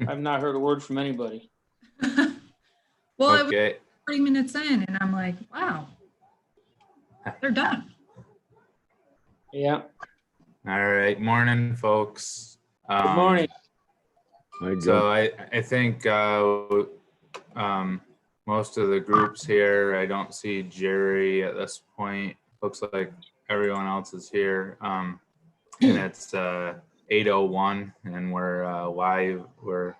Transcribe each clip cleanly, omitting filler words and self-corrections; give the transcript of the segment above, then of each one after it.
I've not heard a word from anybody. Well, it was Okay. 40 minutes in and I'm like, wow, they're done. Yeah. All right. Morning, folks. Good morning. So I think most of the groups here, I don't see Jerry at this point. Looks like everyone else is here. And it's 8:01 and we're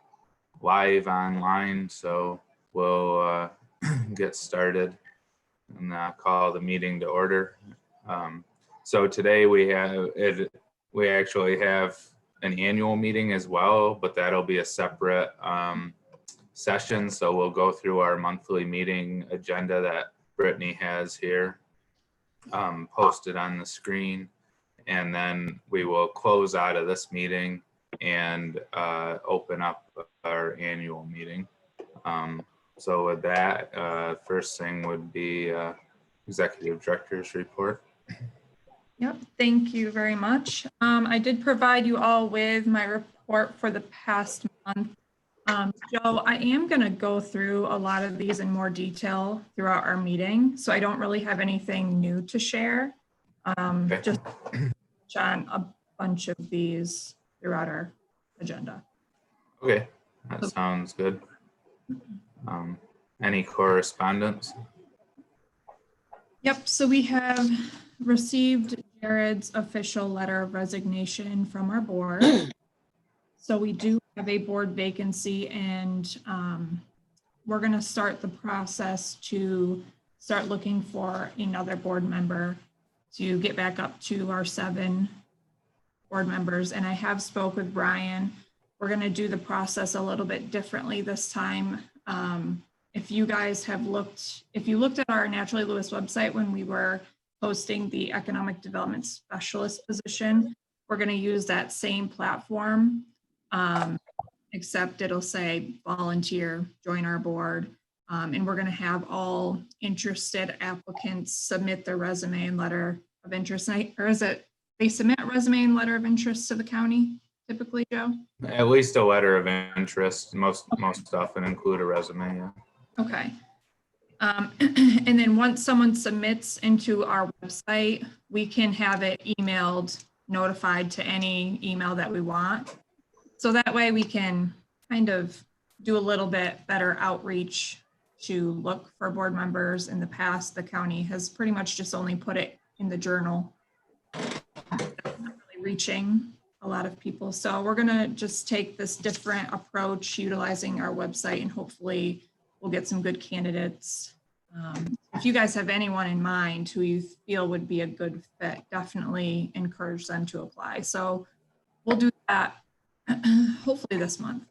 live online. So we'll get started and call the meeting to order. So today we actually have an annual meeting as well, but that'll be a separate session. So we'll go through our monthly meeting agenda that Brittany has here posted on the screen. And then we will close out of this meeting and open up our annual meeting. So with that, first thing would be Executive Director's report. Yep, thank you very much. I did provide you all with my report for the past month. Joe, I am going to go through a lot of these in more detail throughout our meeting, so I don't really have anything new to share. Okay. Just on a bunch of these throughout our agenda. Okay, that sounds good. Any correspondence? Yep, so we have received Jared's official letter of resignation from our board. So we do have a board vacancy and we're going to start the process to start looking for another board member to get back up to our 7 board members. And I have spoke with Brian. We're going to do the process a little bit differently this time. If you guys have looked, if you looked at our Naturally Lewis website when we were posting the economic development specialist position, we're going to use that same platform, except it'll say volunteer, join our board. And we're going to have all interested applicants submit their resume and letter of interest. Or is it they submit a resume and letter of interest to the county typically, Joe? At least a letter of interest. Most often include a resume. Yeah. Okay. And then once someone submits into our website, we can have it emailed, notified to any email that we want. So that way we can kind of do a little bit better outreach to look for board members. In the past, the county has pretty much just only put it in the journal. Not really reaching a lot of people. So we're gonna just take this different approach utilizing our website and hopefully we'll get some good candidates. If you guys have anyone in mind who you feel would be a good fit, definitely encourage them to apply. So we'll do that hopefully this month.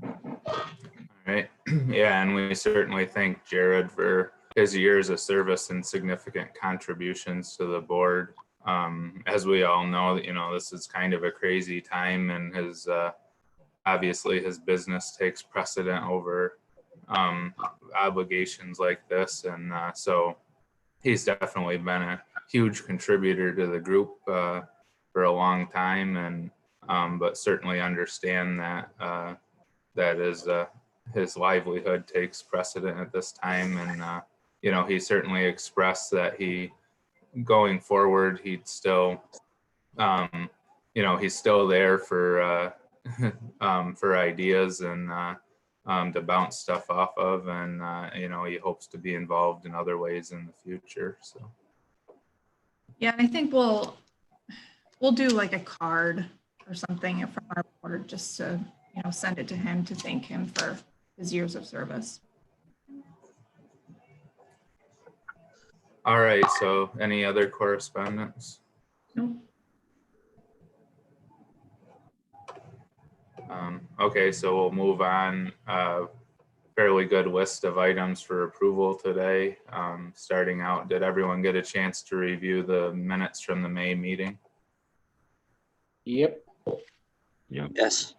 All right. Yeah, and we certainly thank Jared for his years of service and significant contributions to the board. As we all know, this is kind of a crazy time, and his obviously his business takes precedent over obligations like this, and so he's definitely been a huge contributor to the group for a long time, and but certainly understand that that is his livelihood takes precedent at this time, and he certainly expressed that he going forward he'd still he's still there for ideas and to bounce stuff off of, and he hopes to be involved in other ways in the future. So yeah, I think we'll do like a card or something from our board just to send it to him to thank him for his years of service. All right, so any other correspondence? Nope. Okay, so we'll move on. Fairly good list of items for approval today. Starting out, did everyone get a chance to review the minutes from the May meeting? Yep. Yes.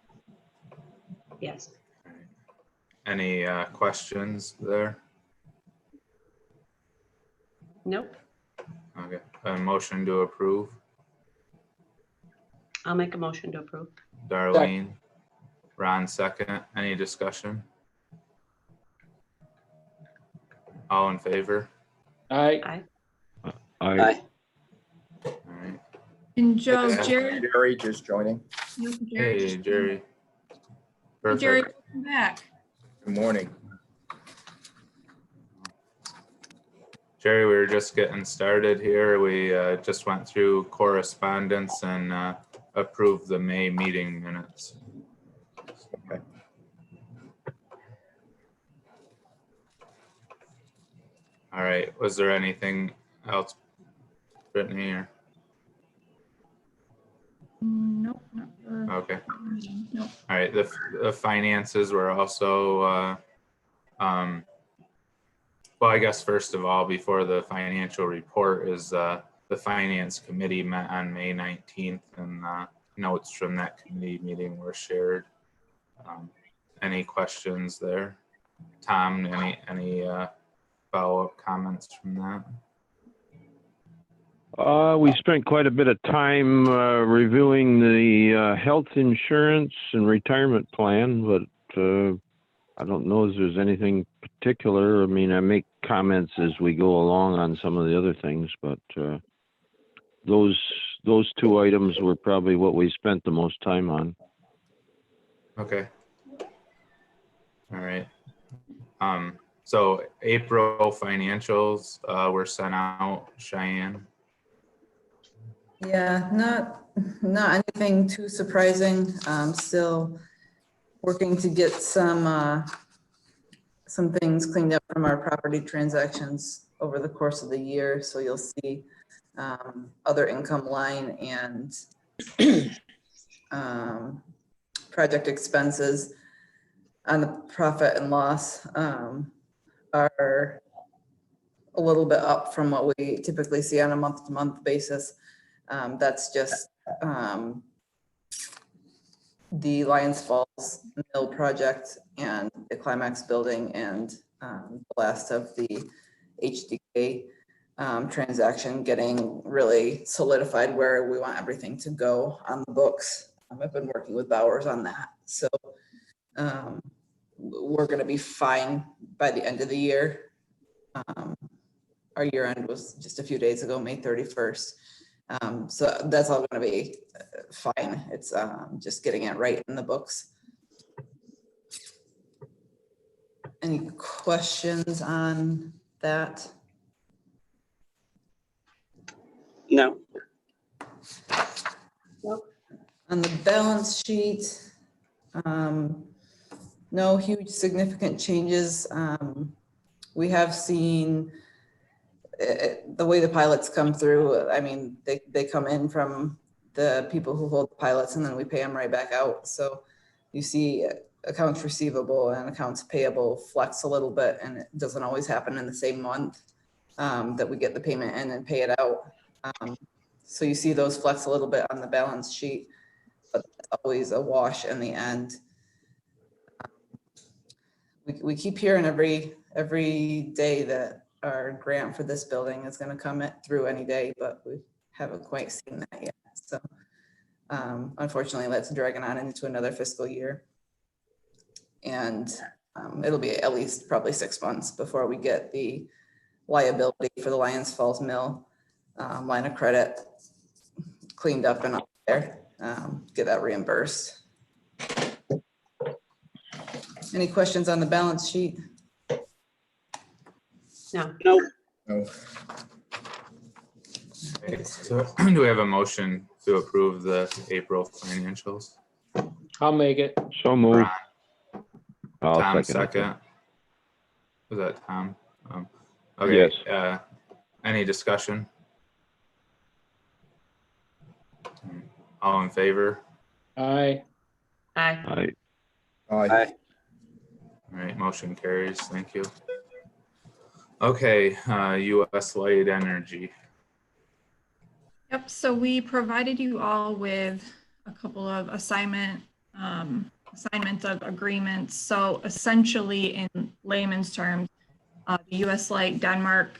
Yes. Any questions there? Nope. Okay, a motion to approve. I'll make a motion to approve. Darlene. Ron second. Any discussion? All in favor? Aye. Aye. Aye. All right. And Joe, Yeah. Jared. Jerry just joining. Jared Hey, just- Jerry. Hey, Jerry, Perfect. welcome back. Good morning. Jerry, we were just getting started here. We just went through correspondence and approved the May meeting minutes. Okay. All right, was there anything else, Brittany, or, Nope, not for. okay. Nope. All right, the finances were also, well, I guess first of all, before the financial report is the finance committee met on May 19th and notes from that committee meeting were shared. Any questions there? Tom, any follow-up comments from that? We spent quite a bit of time reviewing the health insurance and retirement plan, but I don't know if there's anything particular. I mean, I make comments as we go along on some of the other things, but those two items were probably what we spent the most time on. Okay. All right. So April financials were sent out, Cheyenne. Yeah, not anything too surprising. Still working to get some things cleaned up from our property transactions over the course of the year. So you'll see other income line and project expenses on the profit and loss are a little bit up from what we typically see on a month-to-month basis. That's just the Lions Falls Mill project and the Climax building and the last of the HDK transaction getting really solidified where we want everything to go on the books. I've been working with Bowers on that. So we're going to be fine by the end of the year. Our year end was just a few days ago, May 31st. So that's all going to be fine. It's just getting it right in the books. Any questions on that? No. On the balance sheet, no huge significant changes. We have seen the way the pilots come through. I mean, they come in from the people who hold the pilots and then we pay them right back out. So you see accounts receivable and accounts payable flex a little bit, and it doesn't always happen in the same month that we get the payment in and pay it out. So you see those flex a little bit on the balance sheet, but it's always a wash in the end. We keep hearing every day that our grant for this building is going to come through any day, but we haven't quite seen that yet. So unfortunately, that's dragging on into another fiscal year. And it'll be at least probably 6 months before we get the liability for the Lions Falls Mill line of credit cleaned up and up there, get that reimbursed. Any questions on the balance sheet? No. No. No. Okay, so do we have a motion to approve the April financials? I'll make it. So moved. Ron, I'll Tom it. second. Was that Tom? Okay. Yes. Any discussion? All in favor? Aye. Aye. Aye. Aye. Aye. All right, motion carries. Thank you. Okay, US Light Energy. Yep, so we provided you all with a couple of assignment of agreements. So essentially, in layman's terms, the US Light Denmark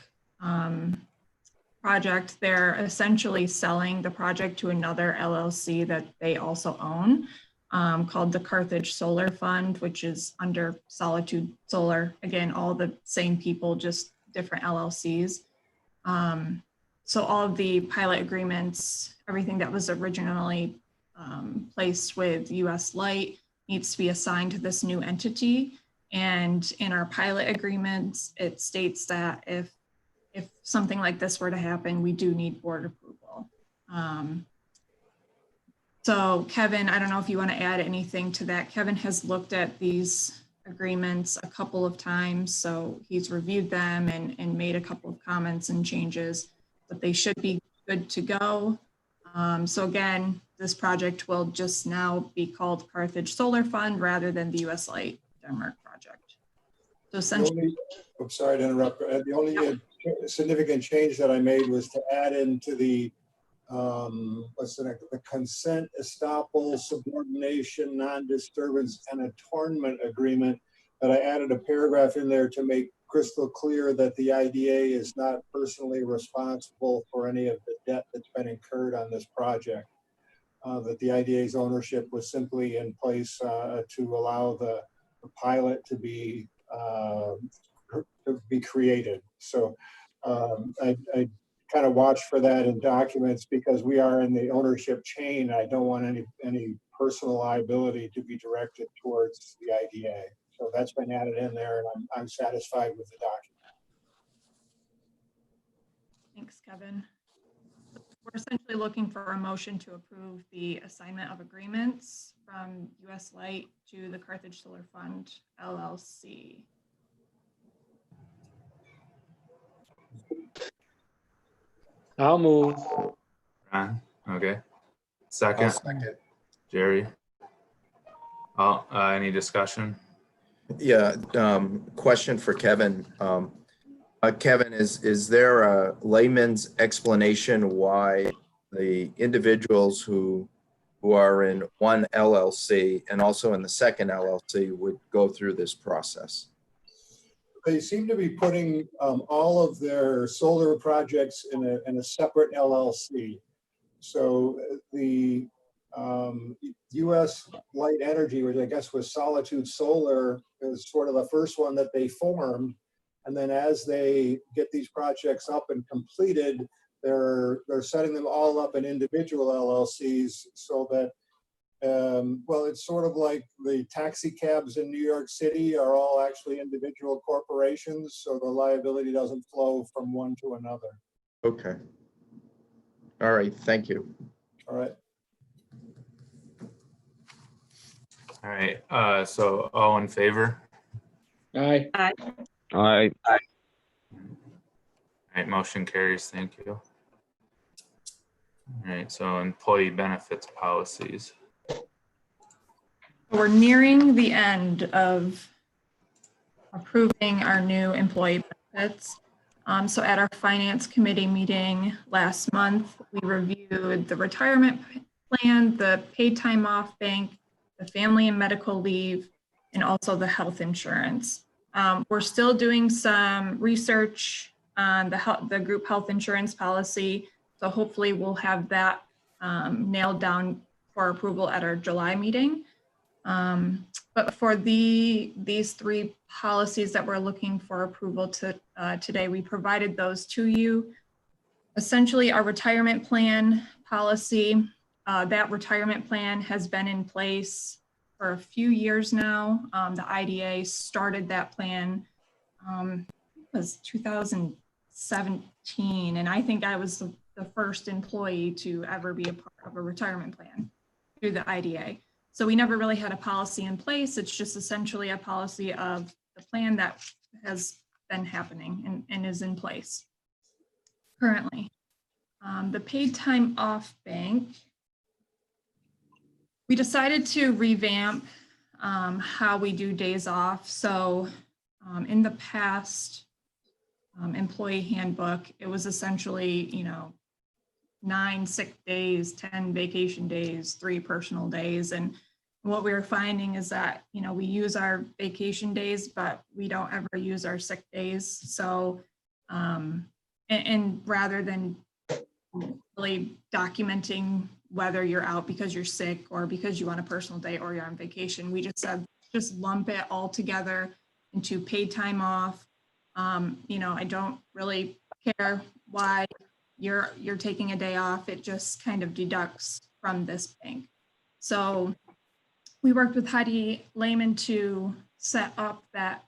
project, they're essentially selling the project to another LLC that they also own, called the Carthage Solar Fund, which is under Solitude Solar. Again, all the same people, just different LLCs. So all of the pilot agreements, everything that was originally placed with US Light needs to be assigned to this new entity. And in our pilot agreements, it states that if something like this were to happen, we do need board approval. So Kevin, I don't know if you want to add anything to that. Kevin has looked at these agreements a couple of times, so he's reviewed them and made a couple of comments and changes, but they should be good to go. So again, this project will just now be called Carthage Solar Fund rather than the US Light Denmark project. So essentially, I'm sorry to interrupt. The only significant change that I made was to add into the the consent, estoppel, subordination, non-disturbance, and attornment agreement, that I added a paragraph in there to make crystal clear that the IDA is not personally responsible for any of the debt that's been incurred on this project. That the IDA's ownership was simply in place to allow the pilot to be created. So I kind of watch for that in documents, because we are in the ownership chain. I don't want any personal liability to be directed towards the IDA. So that's been added in there, and I'm satisfied with the document. thanks, Kevin. We're essentially looking for a motion to approve the assignment of agreements from US Light to the Carthage Solar Fund, LLC. I'll move. Ron, okay. I'll Second, second. Jerry. Any discussion? Yeah, question for Kevin. Kevin, is there a layman's explanation why the individuals who are in one LLC and also in the second LLC would go through this process? They seem to be putting all of their solar projects in a separate LLC. So the US Light Energy, which I guess was Solitude Solar, is sort of the first one that they formed. And then as they get these projects up and completed, they're setting them all up in individual LLCs, so that well, it's sort of like the taxi cabs in New York City are all actually individual corporations, so the liability doesn't flow from one to another. Okay. All right, thank you. All right. All right, so all in favor? Aye. Aye. All right, motion carries, thank you. All right, so employee benefits policies. We're nearing the end of approving our new employee benefits. So at our finance committee meeting last month, we reviewed the retirement plan, the paid time off bank, the family and medical leave, and also the health insurance. We're still doing some research on the group health insurance policy. So hopefully we'll have that nailed down for approval at our July meeting. But for these three policies that we're looking for approval today, we provided those to you. Essentially, our retirement plan policy, that retirement plan has been in place for a few years now. The IDA started that plan, it was 2017, and I think I was the first employee to ever be a part of a retirement plan through the IDA. So we never really had a policy in place. It's just essentially a policy of the plan that has been happening and is in place currently. The paid time off bank, we decided to revamp how we do days off. So in the past employee handbook, it was essentially, 9 sick days, 10 vacation days, 3 personal days. And what we were finding is that, we use our vacation days, but we don't ever use our sick days. So and rather than really documenting whether you're out because you're sick or because you want a personal day or you're on vacation, we just said, just lump it all together into paid time off. You know, I don't really care why you're taking a day off. It just kind of deducts from this bank. So we worked with Heidi Lehman to set up that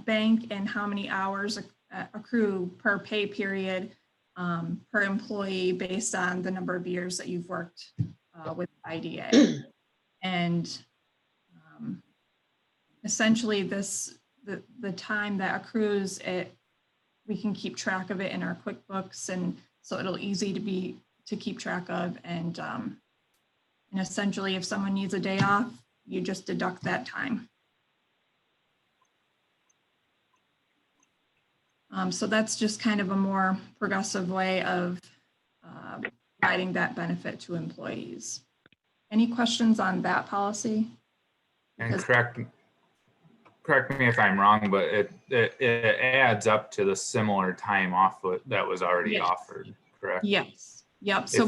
bank and how many hours accrue per pay period per employee based on the number of years that you've worked with IDA. And essentially the time that accrues, we can keep track of it in our QuickBooks, and so it'll easy to keep track of. And essentially, if someone needs a day off, you just deduct that time. So that's just kind of a more progressive way of providing that benefit to employees. Any questions on that policy? And correct me if I'm wrong, but it adds up to the similar time off that was already Yes. offered, correct? Yes. Yep. So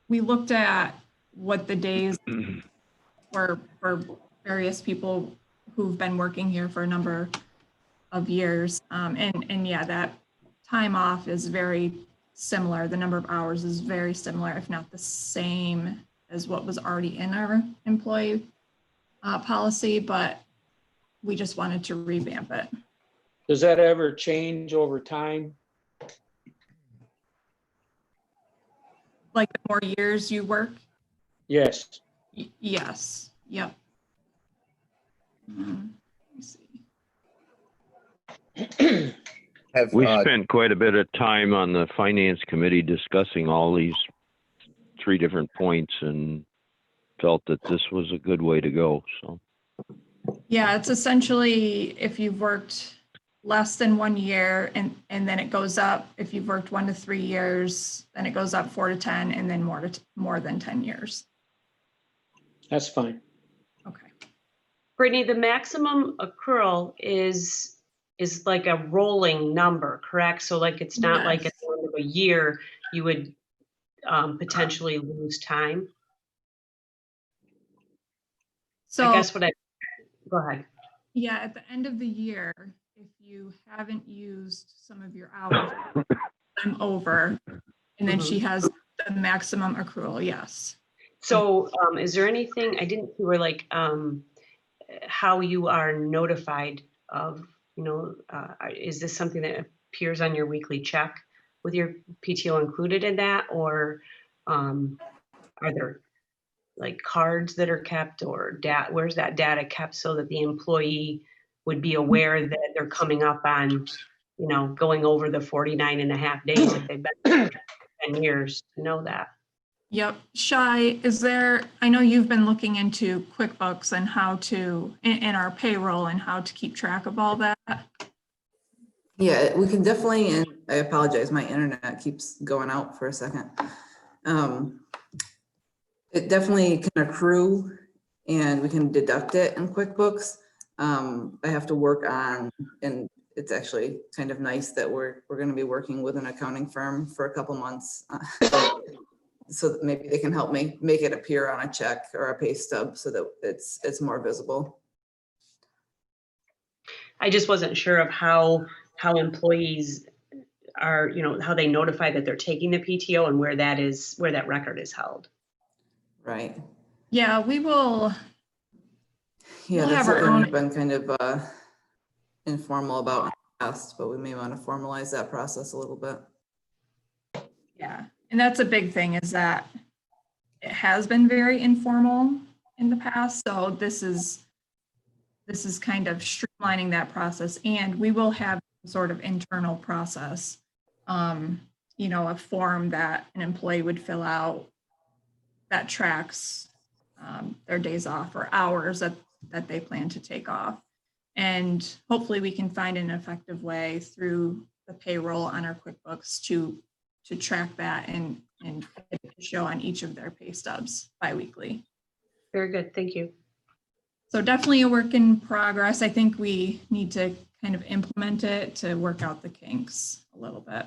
we looked at what the days were for various people who've been working here for a number of years. And yeah, that time off is very similar. The number of hours is very similar, if not the same as what was already in our employee policy, but we just wanted to revamp it. Does that ever change over time? Like the more years you work? Yes. Yes. Yep. Let me see. We spent quite a bit of time on the finance committee discussing all these 3 different points and felt that this was a good way to go. So Yeah, it's essentially if you've worked less than 1 year and then it goes up. If you've worked 1 to 3 years, then it goes up 4 to 10 and then more than 10 years. That's fine. Okay. Brittany, the maximum accrual is like a rolling number, correct? So like it's not like at the end of a year you would potentially lose time. So I guess go ahead. Yeah, at the end of the year, if you haven't used some of your hours, I'm over, and then she has the maximum accrual. Yes. So is there anything, I didn't see where like how you are notified of, you know, is this something that appears on your weekly check with your PTO included in that, or are there like cards that are kept, or where's that data kept so that the employee would be aware that they're coming up on, you know, going over the 49.5 days if they've been there 10 years to know that? Yep. Shai, I know you've been looking into QuickBooks and how to, in our payroll and how to keep track of all that. Yeah, we can definitely, and I apologize, my internet keeps going out for a second. It definitely can accrue and we can deduct it in QuickBooks. I have to work on, and it's actually kind of nice that we're going to be working with an accounting firm for a couple months. So that maybe they can help me make it appear on a check or a pay stub so that it's more visible. I just wasn't sure of how employees are, you know, how they notify that they're taking the PTO and where that record is held. Right. Yeah, we will. Yeah, we'll that's have what our own. we've been kind of informal about in the past, but we may want to formalize that process a little bit. Yeah, and that's a big thing, is that it has been very informal in the past. So this is kind of streamlining that process, and we will have sort of internal process, you know, a form that an employee would fill out that tracks their days off or hours that they plan to take off. And hopefully we can find an effective way through the payroll on our QuickBooks to track that and show on each of their pay stubs biweekly. Very good, thank you. So definitely a work in progress. I think we need to kind of implement it to work out the kinks a little bit.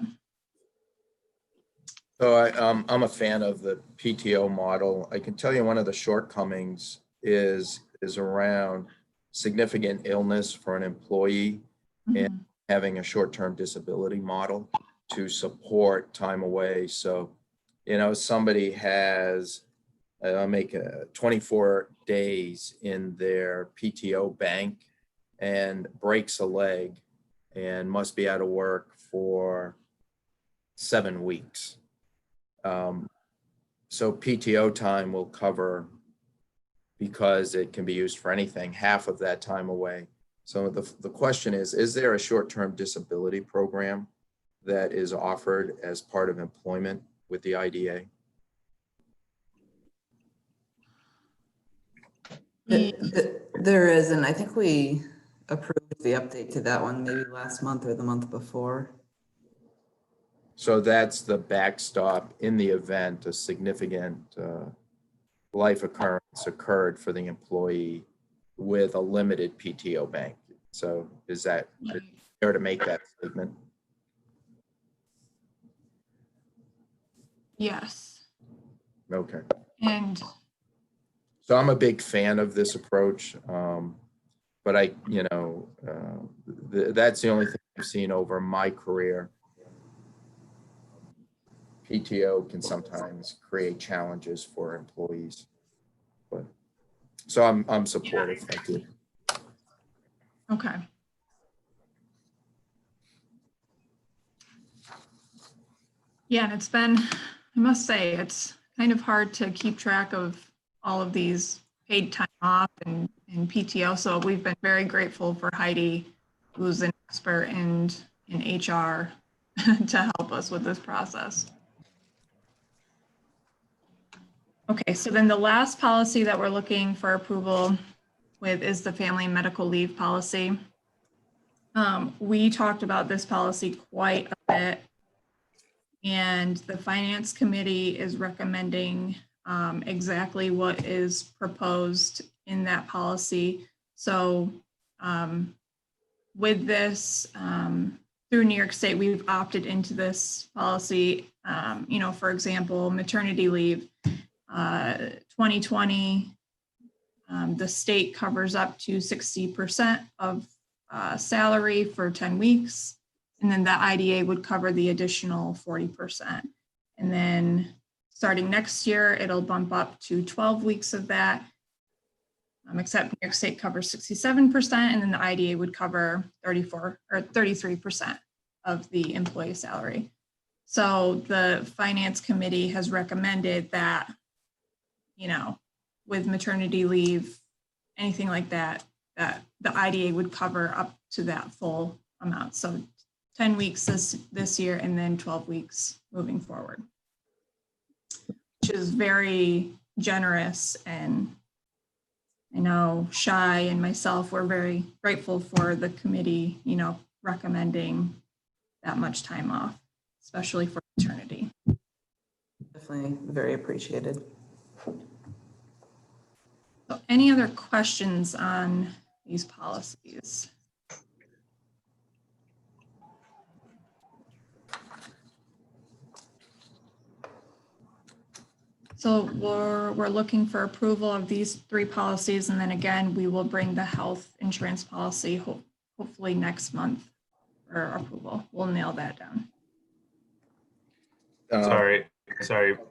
So I'm a fan of the PTO model. I can tell you one of the shortcomings is around significant illness for an employee and having a short-term disability model to support time away. So, you know, somebody has, make 24 days in their PTO bank and breaks a leg and must be out of work for 7 weeks. So PTO time will cover, because it can be used for anything, half of that time away. So the question is there a short-term disability program that is offered as part of employment with the IDA? There is, and I think we approved the update to that one maybe last month or the month before. So that's the backstop in the event a significant life occurrence occurred for the employee with a limited PTO bank. So is that fair to make that statement? Yes. Okay. And So I'm a big fan of this approach, but that's the only thing I've seen over my career. PTO can sometimes create challenges for employees, but so I'm supportive. Thank you. okay. Yeah, and it's been, I must say, it's kind of hard to keep track of all of these paid time off and PTO. So we've been very grateful for Heidi, who's an expert in HR, to help us with this process. Okay, so then the last policy that we're looking for approval with is the family and medical leave policy. We talked about this policy quite a bit, and the finance committee is recommending exactly what is proposed in that policy. So with this, through New York State, we've opted into this policy. For example, maternity leave, 2020, the state covers up to 60% of salary for 10 weeks. And then the IDA would cover the additional 40%. And then starting next year, it'll bump up to 12 weeks of that, except New York State covers 67%, and then the IDA would cover 34 or 33% of the employee salary. So the finance committee has recommended that, with maternity leave, anything like that, that the IDA would cover up to that full amount. So 10 weeks this year, and then 12 weeks moving forward, which is very generous. And I know Shai and myself were very grateful for the committee, recommending that much time off, especially for maternity. Definitely very appreciated. So any other questions on these policies? So we're looking for approval of these 3 policies, and then again, we will bring the health insurance policy hopefully next month for approval. We'll nail that down. Sorry.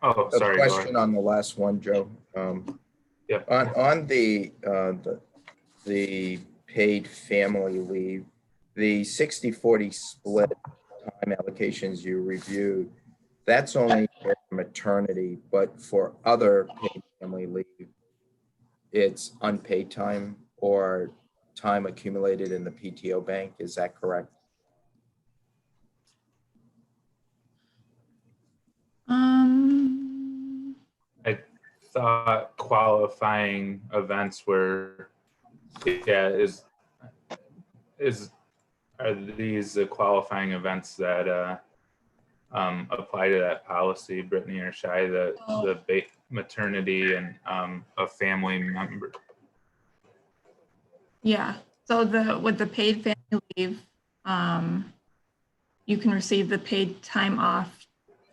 Oh, sorry. A question on the last one, Joe. Yeah. On the paid family leave, the 60-40 split time allocations you reviewed, that's only for maternity, but for other paid family leave, it's unpaid time or time accumulated in the PTO bank. Is that correct? I thought qualifying events were, are these the qualifying events that apply to that policy, Brittany or Shai, the maternity and a family member? Yeah, so with the paid family leave, you can receive the paid time off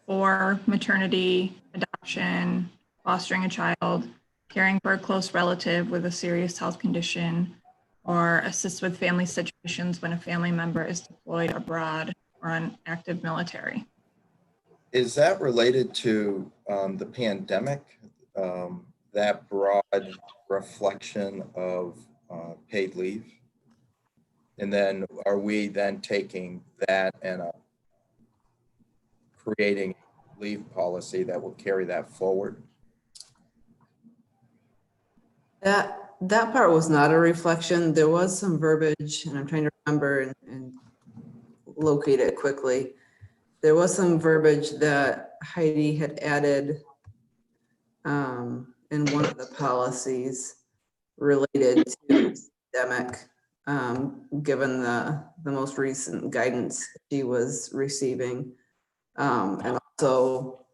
for maternity, adoption, fostering a child, caring for a close relative with a serious health condition, or assist with family situations when a family member is deployed abroad or on active military. Is that related to the pandemic? That broad reflection of paid leave? And then are we then taking that and creating a leave policy that will carry that forward? That part was not a reflection. There was some verbiage, and I'm trying to remember and locate it quickly. There was some verbiage that Heidi had added in one of the policies related to pandemic, given the most recent guidance she was receiving. And also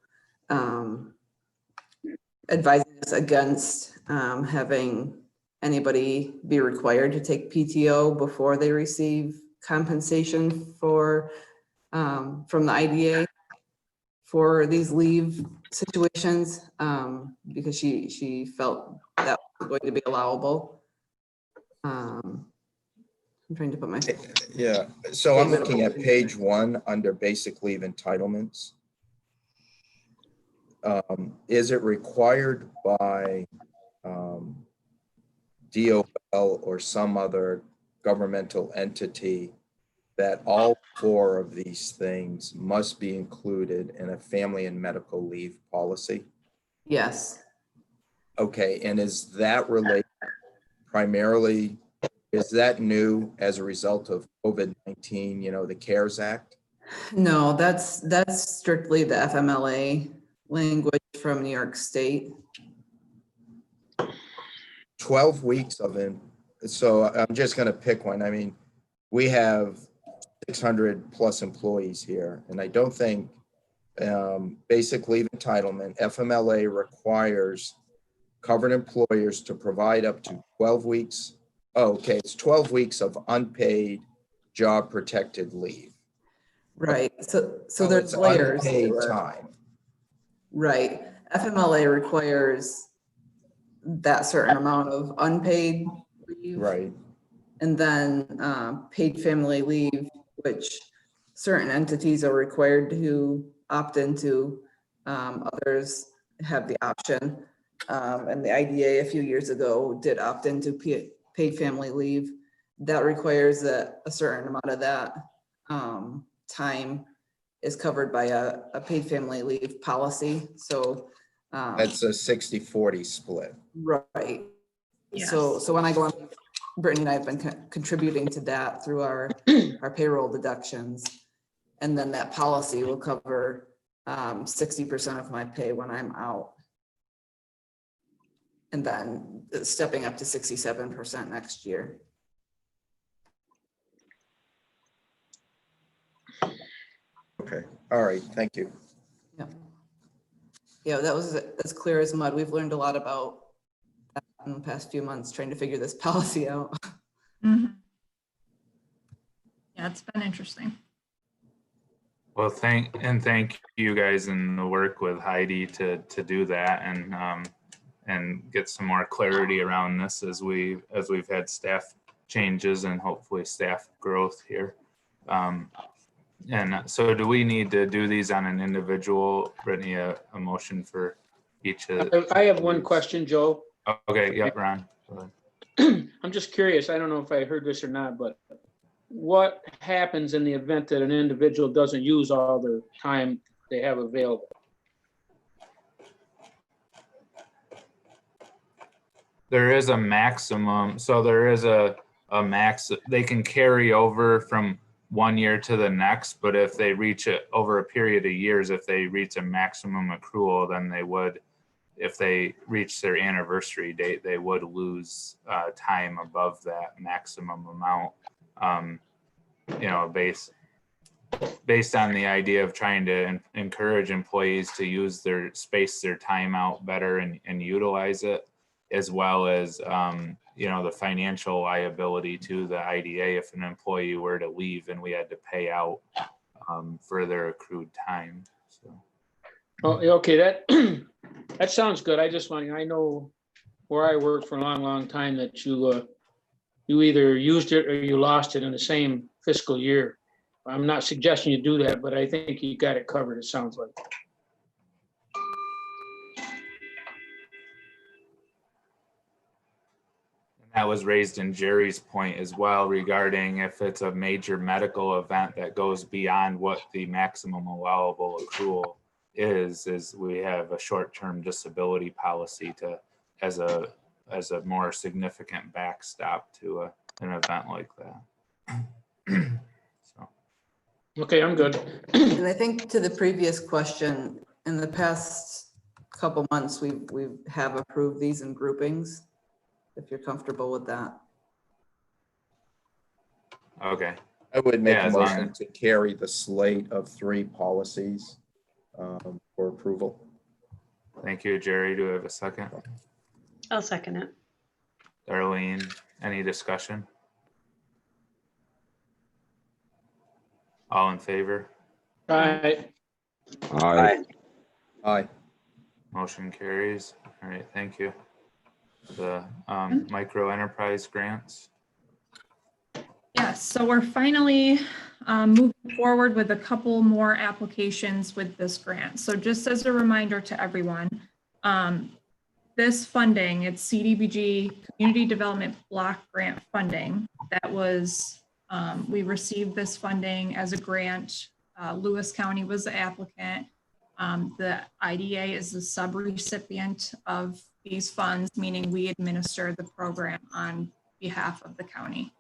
advising us against having anybody be required to take PTO before they receive compensation for from the IDA for these leave situations, because she felt that was going to be allowable. I'm trying to put my. Yeah, so I'm looking at page 1 under basic leave entitlements. Is it required by DOL or some other governmental entity that all 4 of these things must be included in a family and medical leave policy? Yes. Okay, and is that related primarily, is that new as a result of COVID-19, you know, the CARES Act? No, that's strictly the FMLA language from New York State. 12 weeks of it. So I'm just going to pick one. I mean, we have 600 plus employees here, and I don't think basic leave entitlement, FMLA, requires covered employers to provide up to 12 weeks. Oh, okay, it's 12 weeks of unpaid job protected leave. Right. So So there's it's layers. unpaid to it. time. Right. FMLA requires that certain amount of unpaid leave. Right. And then paid family leave, which certain entities are required to opt into. Others have the option. And the IDA a few years ago did opt into paid family leave. That requires that a certain amount of that time is covered by a paid family leave policy. So That's a 60-40 split. right. Yes. So when I go on, Brittany and I have been contributing to that through our payroll deductions. And then that policy will cover 60% of my pay when I'm out. And then stepping up to 67% next year. Okay, all right, thank you. Yeah. Yeah, that was as clear as mud. We've learned a lot about that in the past few months, trying to figure this policy out. Mhm. Yeah, it's been interesting. Well, thank you guys in the work with Heidi to do that and get some more clarity around this as we've had staff changes and hopefully staff growth here. And so do we need to do these on an individual, Brittany, a motion for each of? I have one question, Joe. Okay, yeah, Ron. Go ahead. I'm just curious, I don't know if I heard this or not, but what happens in the event that an individual doesn't use all the time they have available? There is a maximum, so there is a max, they can carry over from 1 year to the next, but if they reach it over a period of years, if they reach a maximum accrual, then they would, if they reach their anniversary date, they would lose time above that maximum amount. You know, based on the idea of trying to encourage employees to use their space, their time out better and utilize it, as well as you know, the financial liability to the IDA if an employee were to leave and we had to pay out for their accrued time. So. Oh, okay, that, that sounds good. I just want, I know where I worked for a long, long time that you either used it or you lost it in the same fiscal year. I'm not suggesting you do that, but I think you got it covered, it sounds like. That was raised in Jerry's point as well regarding if it's a major medical event that goes beyond what the maximum allowable accrual is we have a short-term disability policy to as a more significant backstop to an event like that. So. Okay, I'm good. And I think to the previous question, in the past couple months, we have approved these in groupings, if you're comfortable with that. Okay. I would make Yeah, a as long motion as- to carry the slate of 3 policies for approval. Thank you, Jerry. Do we have a second? I'll second it. Darlene, any discussion? All in favor? All right, Aye. Aye. Motion carries. All right, thank you. The micro enterprise grants. Yes, so we're finally moving forward with a couple more applications with this grant. So just as a reminder to everyone, this funding, it's CDBG Community Development Block Grant funding. That was, we received this funding as a grant. Lewis County was the applicant. The IDA is the subrecipient of these funds, meaning we administer the program on behalf of the county.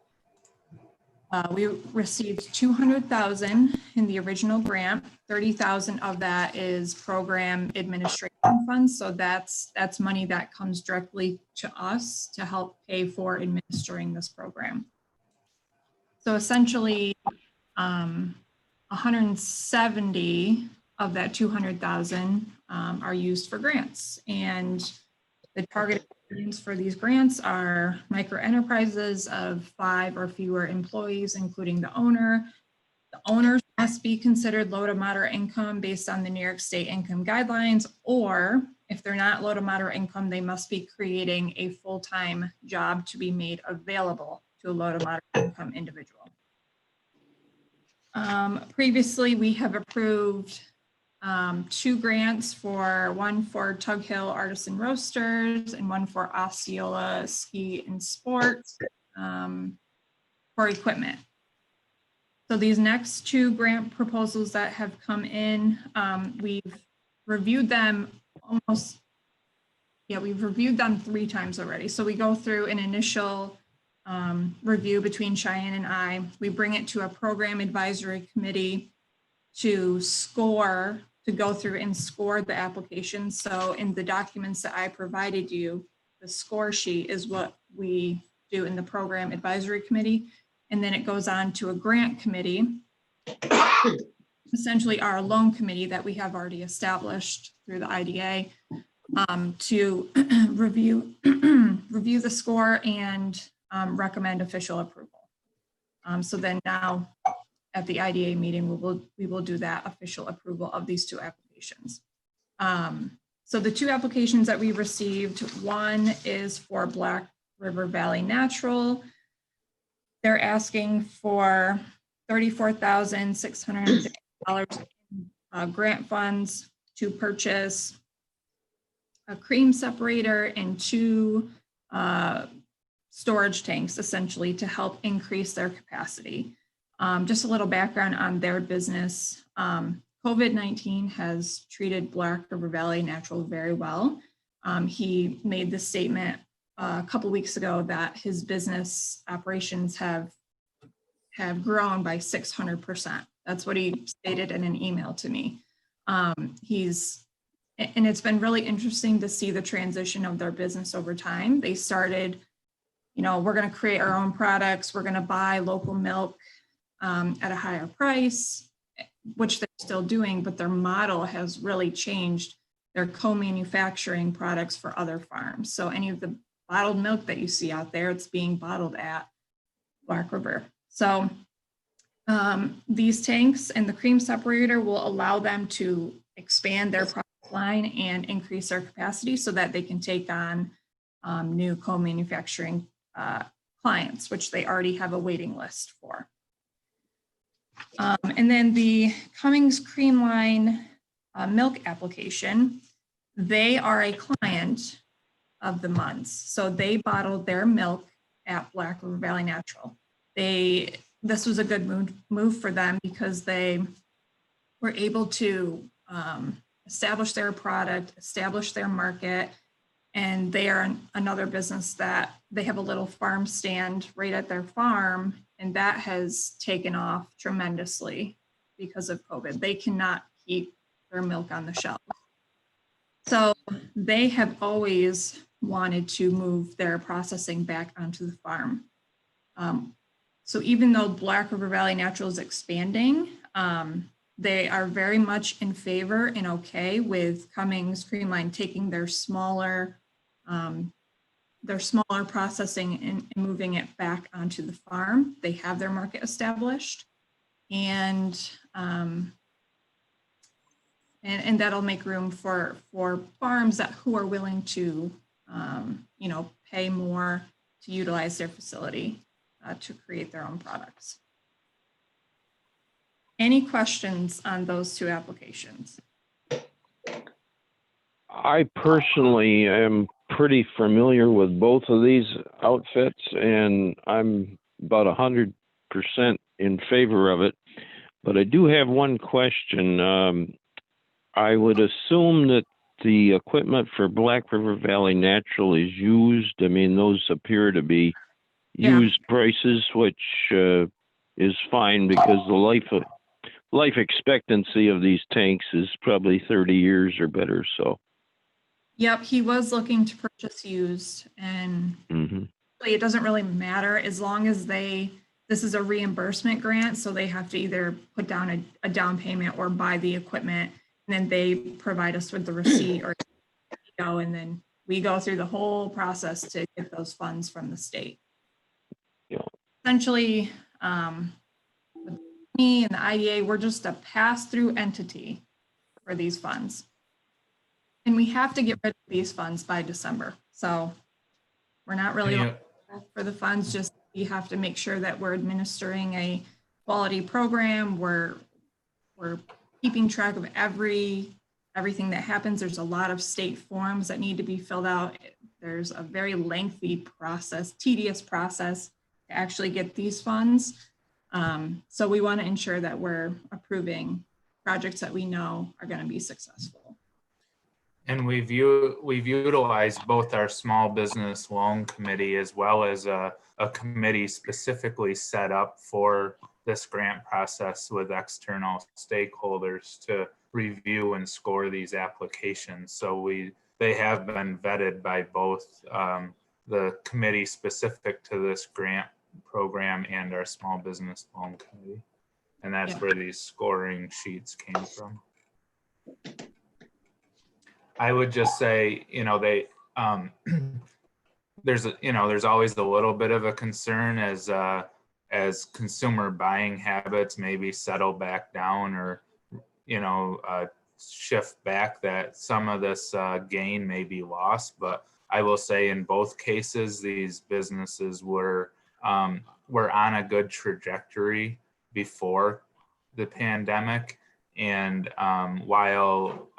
We received 200,000 in the original grant. 30,000 of that is program administration funds. So that's money that comes directly to us to help pay for administering this program. So essentially, 170 of that 200,000 are used for grants, and the target audience for these grants are micro enterprises of 5 or fewer employees, including the owner. The owners must be considered low to moderate income based on the New York State income guidelines, or if they're not low to moderate income, they must be creating a full-time job to be made available to a low to moderate income individual. Previously, we have approved 2 grants, one for Tug Hill Artisan Roasters and one for Osceola Ski and Sports for equipment. So these next 2 grant proposals that have come in, we've reviewed them we've reviewed them 3 times already. So we go through an initial review between Cheyenne and I. We bring it to a program advisory committee to go through and score the application. So in the documents that I provided you, the score sheet is what we do in the program advisory committee. And then it goes on to a grant committee, essentially our loan committee that we have already established through the IDA, to review the score and recommend official approval. So then now at the IDA meeting, we will do that official approval of these 2 applications. So the 2 applications that we received, one is for Black River Valley Natural. They're asking for $34,650 in grant funds to purchase a cream separator and 2 storage tanks, essentially, to help increase their capacity. Just a little background on their business. COVID-19 has treated Black River Valley Natural very well. He made this statement a couple weeks ago that his business operations have grown by 600%. That's what he stated in an email to me. And it's been really interesting to see the transition of their business over time. They started, we're going to create our own products. We're going to buy local milk at a higher price, which they're still doing, but their model has really changed. They're co-manufacturing products for other farms. So any of the bottled milk that you see out there. It's being bottled at Black River. So these tanks and the cream separator will allow them to expand their product line and increase their capacity so that they can take on new co-manufacturing clients, which they already have a waiting list for. And then the Cummings cream line milk application, they are a client of the Munns. So they bottled their milk at Black River Valley Natural. This was a good move for them because they were able to establish their product, establish their market, and they are another business that they have a little farm stand right at their farm, and that has taken off tremendously because of COVID. They cannot keep their milk on the shelf. So they have always wanted to move their processing back onto the farm. So even though Black River Valley Natural is expanding, they are very much in favor and okay with Cummings Creamline taking their smaller processing and moving it back onto the farm. They have their market established, and that'll make room for farms who are willing to pay more to utilize their facility to create their own products. Any questions on those two applications? I personally am pretty familiar with both of these outfits, and I'm about 100% in favor of it. But I do have one question. I would assume that the equipment for Black River Valley Natural is used. I mean, those appear to be used prices, which is fine because the life expectancy of these tanks is probably 30 years or better. So. Yep, he was looking to purchase used, and it doesn't really matter as long as this is a reimbursement grant, so they have to either put down a down payment or buy the equipment, and then they provide us with the receipt, or and then we go through the whole process to get those funds from the state. Yeah. Essentially, with me and the IDA, we're just a pass-through entity for these funds. And we have to get rid of these funds by December. So we're not really looking for the funds, just we have to make sure that we're administering a quality program. We're keeping track of everything that happens. There's a lot of state forms that need to be filled out. There's a very lengthy process, tedious process to actually get these funds. So we want to ensure that we're approving projects that we know are going to be successful. And we've utilized both our small business loan committee as well as a committee specifically set up for this grant process with external stakeholders to review and score these applications. So they have been vetted by both the committee specific to this grant program and our small business loan committee. And that's where these scoring sheets came from. I would just say, there's always a little bit of a concern as consumer buying habits maybe settle back down or, shift back, that some of this gain may be lost. But I will say in both cases, these businesses were on a good trajectory before the pandemic. And while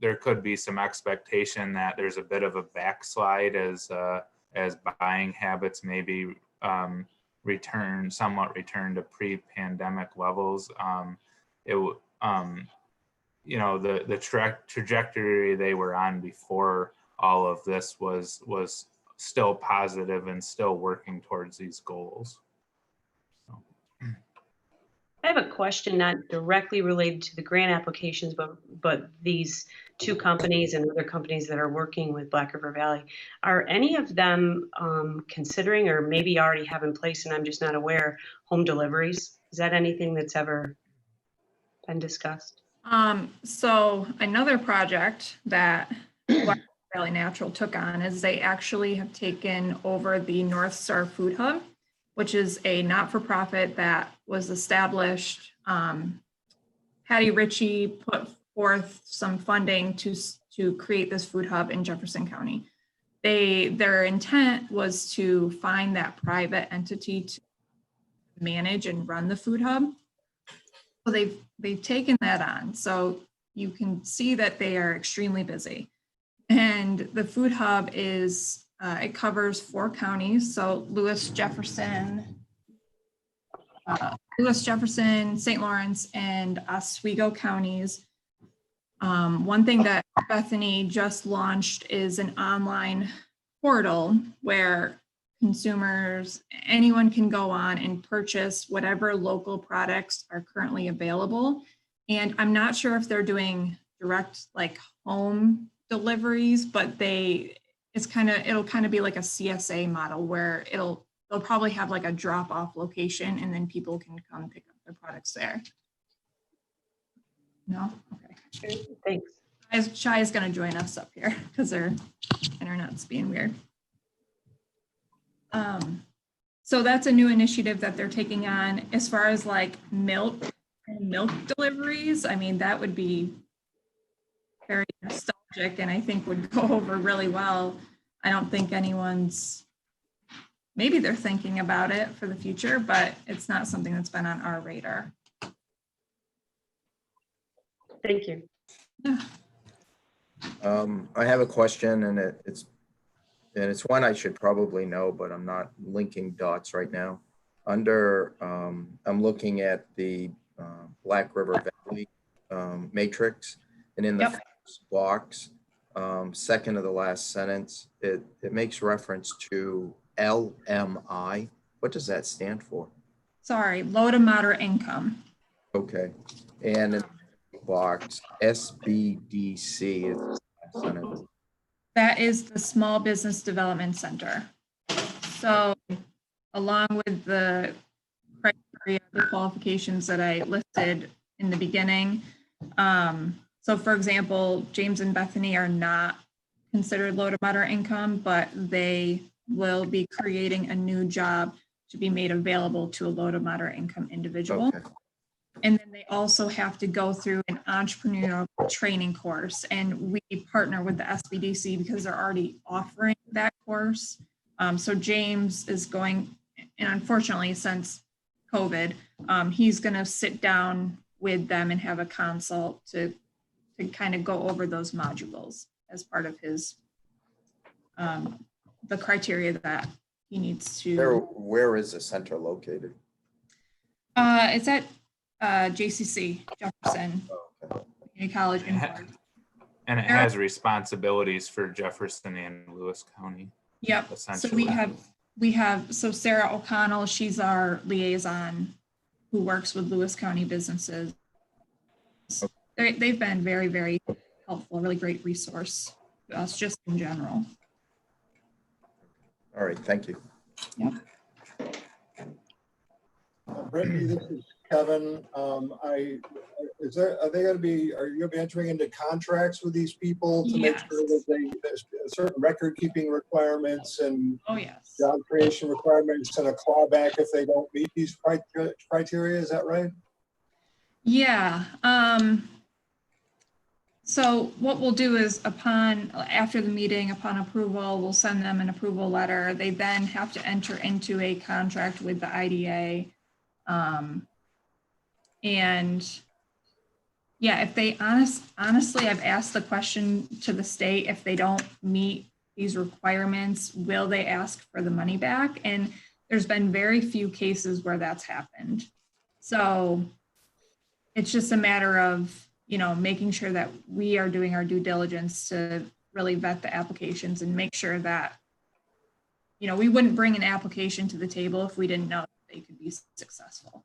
there could be some expectation that there's a bit of a backslide as buying habits maybe return to pre-pandemic levels, the trajectory they were on before all of this was still positive and still working towards these goals. I have a question not directly related to the grant applications, but these two companies and other companies that are working with Black River Valley. Are any of them considering, or maybe already have in place, and I'm just not aware, home deliveries? Is that anything that's ever been discussed? So another project that Black River Valley Natural took on is they actually have taken over the North Star Food Hub, which is a not-for-profit that was established. Patty Ritchie put forth some funding to create this food hub in Jefferson County. Their intent was to find that private entity to manage and run the food hub. So they've taken that on. So you can see that they are extremely busy. And the food hub is, it covers 4 counties. So Lewis, Jefferson, St. Lawrence, and Oswego counties. One thing that Bethany just launched is an online portal where consumers, anyone can go on and purchase whatever local products are currently available. And I'm not sure if they're doing direct like home deliveries, but it'll kind of be like a CSA model where they'll probably have like a drop-off location and then people can come pick up their products there. No? Okay. Thanks. Shai is going to join us up here because their internet's being weird. So that's a new initiative that they're taking on. As far as like milk deliveries, I mean, that would be very nostalgic and I think would go over really well. I don't think maybe they're thinking about it for the future, but it's not something that's been on our radar. Thank you. Yeah. I have a question and it's one I should probably know, but I'm not linking dots right now. I'm looking at the Black River Valley matrix, and in the first box, second to the last sentence, it makes reference to LMI. What does that stand for? Sorry, low to moderate income. Okay, and in the box SBDC is the last sentence. That is the Small Business Development Center. So along with the criteria, the qualifications that I listed in the beginning. So for example, James and Bethany are not considered low to moderate income, but they will be creating a new job to be made available to a low to moderate income individual. Okay. And then they also have to go through an entrepreneurial training course. And we partner with the SBDC because they're already offering that course. So James is going, and unfortunately since COVID, he's gonna sit down with them and have a consult to kind of go over those modules as part of his, the criteria that he needs to. Where is the center located? It's at JCC, Jefferson Community College. And it has responsibilities for Jefferson and Lewis County. Yep. So we have Sarah O'Connell, she's our liaison who works with Lewis County businesses. They've been very, very helpful, really great resource to us just in general. All right, thank you. Yep. Brittany, this is Kevin. Are you going to be entering into contracts with these people to make sure that there's certain record keeping requirements and job creation requirements and a clawback if they don't meet these criteria? Is that right? Yeah. So what we'll do is after the meeting, upon approval, we'll send them an approval letter. They then have to enter into a contract with the IDA. And yeah, if they honestly, I've asked the question to the state, if they don't meet these requirements, will they ask for the money back? And there's been very few cases where that's happened. So it's just a matter of, making sure that we are doing our due diligence to really vet the applications and make sure that, we wouldn't bring an application to the table if we didn't know that they could be successful.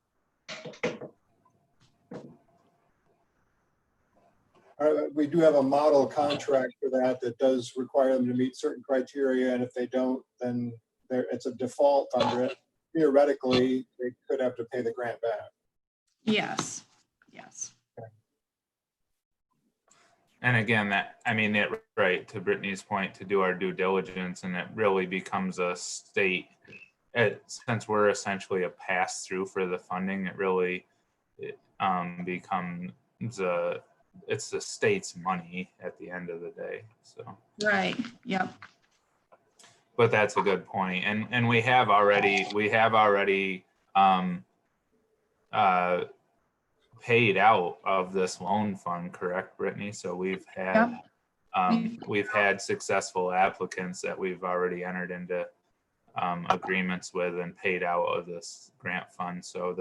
We do have a model contract for that does require them to meet certain criteria, and if they don't, then it's a default under it. Theoretically, they could have to pay the grant back. Yes. And again, right, to Brittany's point, to do our due diligence, and it really becomes a state, since we're essentially a pass-through for the funding, it really becomes it's the state's money at the end of the day, so. Right, yep. But that's a good point. And we have already paid out of this loan fund, correct, Brittany? So we've had we've had successful applicants that we've already entered into agreements with and paid out of this grant fund. So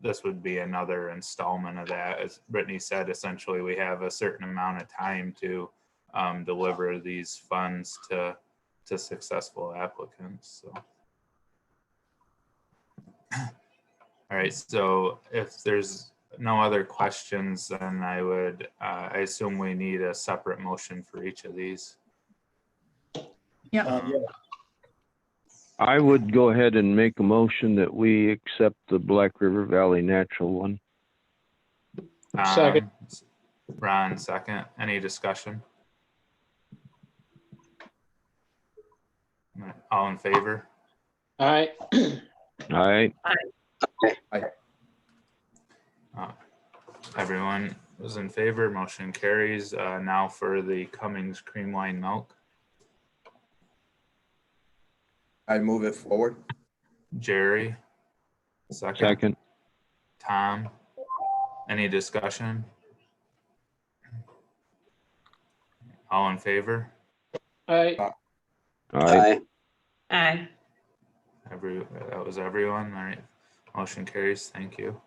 this would be another installment of that. As Brittany said, essentially we have a certain amount of time to deliver these funds to successful applicants. So. All right, so if there's no other questions, then I assume we need a separate motion for each of these. Yep. I would go ahead and make a motion that we accept the Black River Valley Natural one. Second. Ron, second. Any discussion? All in favor? All right. All right. Everyone was in favor. Motion carries. Now for the Cummings Creamline Milk. I move it forward. Jerry, second. Tom, any discussion? All in favor? All right. All right. Aye. That was everyone. All right. Motion carries. Thank you.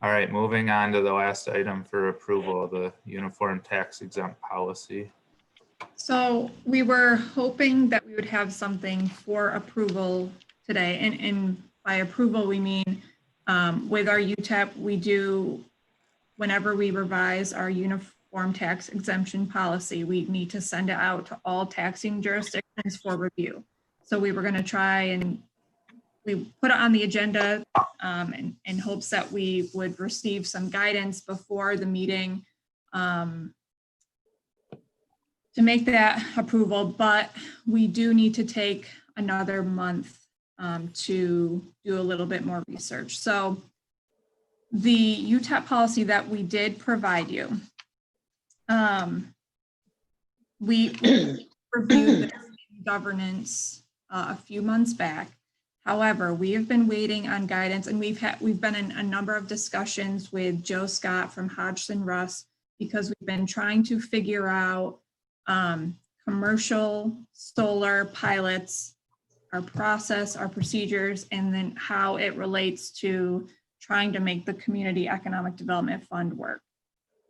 All right. Moving on to the last item for approval of the uniform tax exempt policy. So we were hoping that we would have something for approval today. And by approval, we mean with our Utep, we do, whenever we revise our uniform tax exemption policy, we need to send it out to all taxing jurisdictions for review. So we were going to try and we put it on the agenda in hopes that we would receive some guidance before the meeting to make that approval, but we do need to take another month to do a little bit more research. So the Utep policy that we did provide you, we reviewed the governance a few months back. However, we have been waiting on guidance, and we've been in a number of discussions with Joe Scott from Hodgson Russ, because we've been trying to figure out commercial solar pilots, our process, our procedures, and then how it relates to trying to make the Community Economic Development Fund work.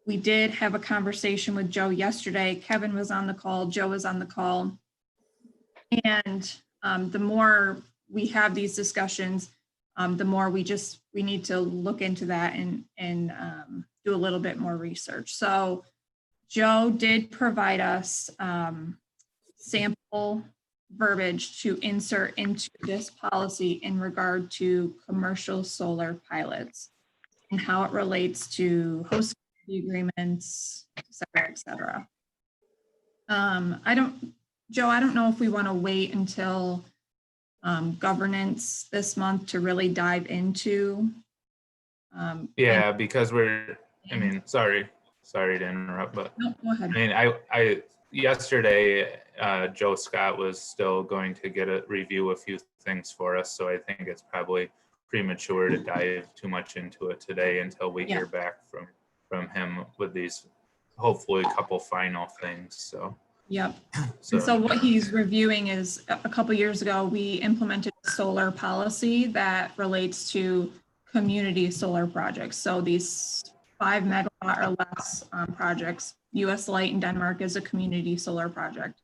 We did have a conversation with Joe yesterday. Kevin was on the call, Joe was on the call. And the more we have these discussions, the more we need to look into that and do a little bit more research. So Joe did provide us sample verbiage to insert into this policy in regard to commercial solar pilots and how it relates to host agreements, et cetera, et cetera. Joe, I don't know if we want to wait until governance this month to really dive into. Yeah, because sorry to interrupt, but no, go ahead. I yesterday, Joe Scott was still going to review a few things for us. So I think it's probably premature to dive too much into it today until we hear back from him with these, hopefully a couple final things. So. Yep. So what he's reviewing is a couple years ago, we implemented a solar policy that relates to community solar projects. So these 5 megawatt or less projects, US Light in Denmark is a community solar project.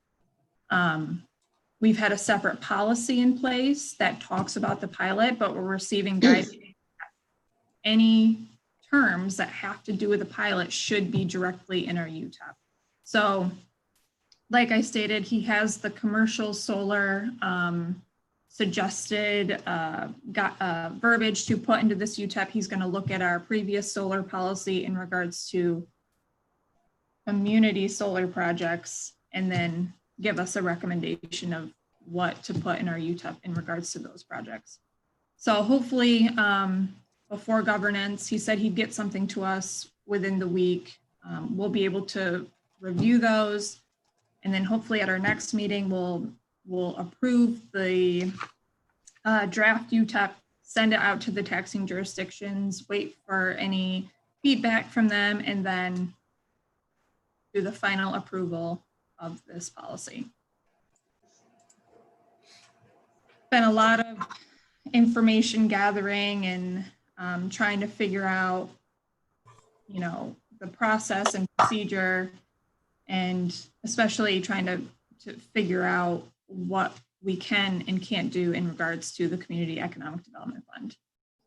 We've had a separate policy in place that talks about the pilot, but we're receiving guidance. Any terms that have to do with the pilot should be directly in our Utep. So like I stated, he has the commercial solar suggested verbiage to put into this UTEP. He's going to look at our previous solar policy in regards to community solar projects and then give us a recommendation of what to put in our UTEP in regards to those projects. So hopefully before governance, he said he'd get something to us within the week. We'll be able to review those. And then hopefully at our next meeting, we'll approve the draft UTEP, send it out to the taxing jurisdictions, wait for any feedback from them, and then do the final approval of this policy. Been a lot of information gathering and trying to figure out, you know, the process and procedure, and especially trying to figure out what we can and can't do in regards to the Community Economic Development Fund.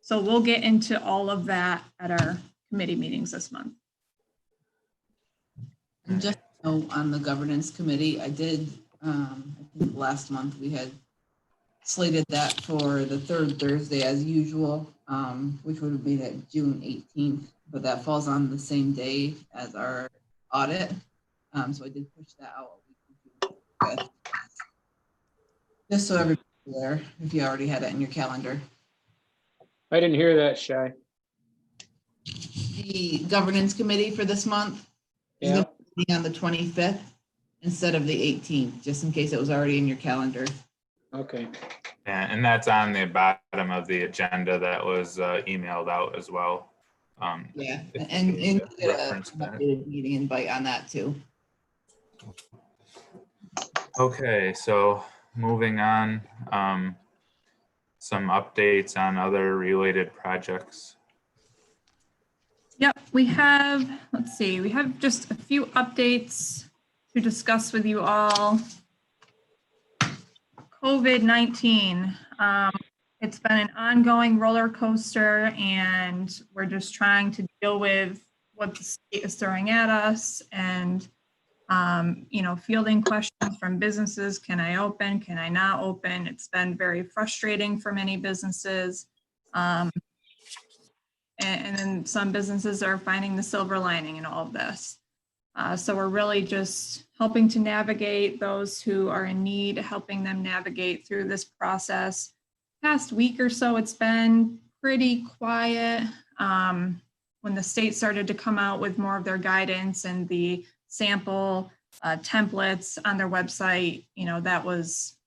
So we'll get into all of that at our committee meetings this month. And just on the governance committee, I did, I think last month we had slated that for the third Thursday as usual, which would be that June 18th, but that falls on the same day as our audit. So I did push that out. Just so everybody's aware, if you already had it in your calendar. I didn't hear that, Shai. The governance committee for this month is going to be on the 25th instead of the 18th, just in case it was already in your calendar. Okay. Yeah, and that's on the bottom of the agenda that was emailed out as well. Yeah, if and you get reference an that. updated meeting invite on that too. Okay, so moving on, some updates on other related projects. Yep, we have, let's see, we have just a few updates to discuss with you all. COVID-19, it's been an ongoing roller coaster, and we're just trying to deal with what the state is throwing at us, and you know, fielding questions from businesses. Can I open? Can I not open? It's been very frustrating for many businesses. And then some businesses are finding the silver lining in all of this. So we're really just helping to navigate those who are in need, helping them navigate through this process. Past week or so, it's been pretty quiet. When the state started to come out with more of their guidance and the sample templates on their website, you know, that was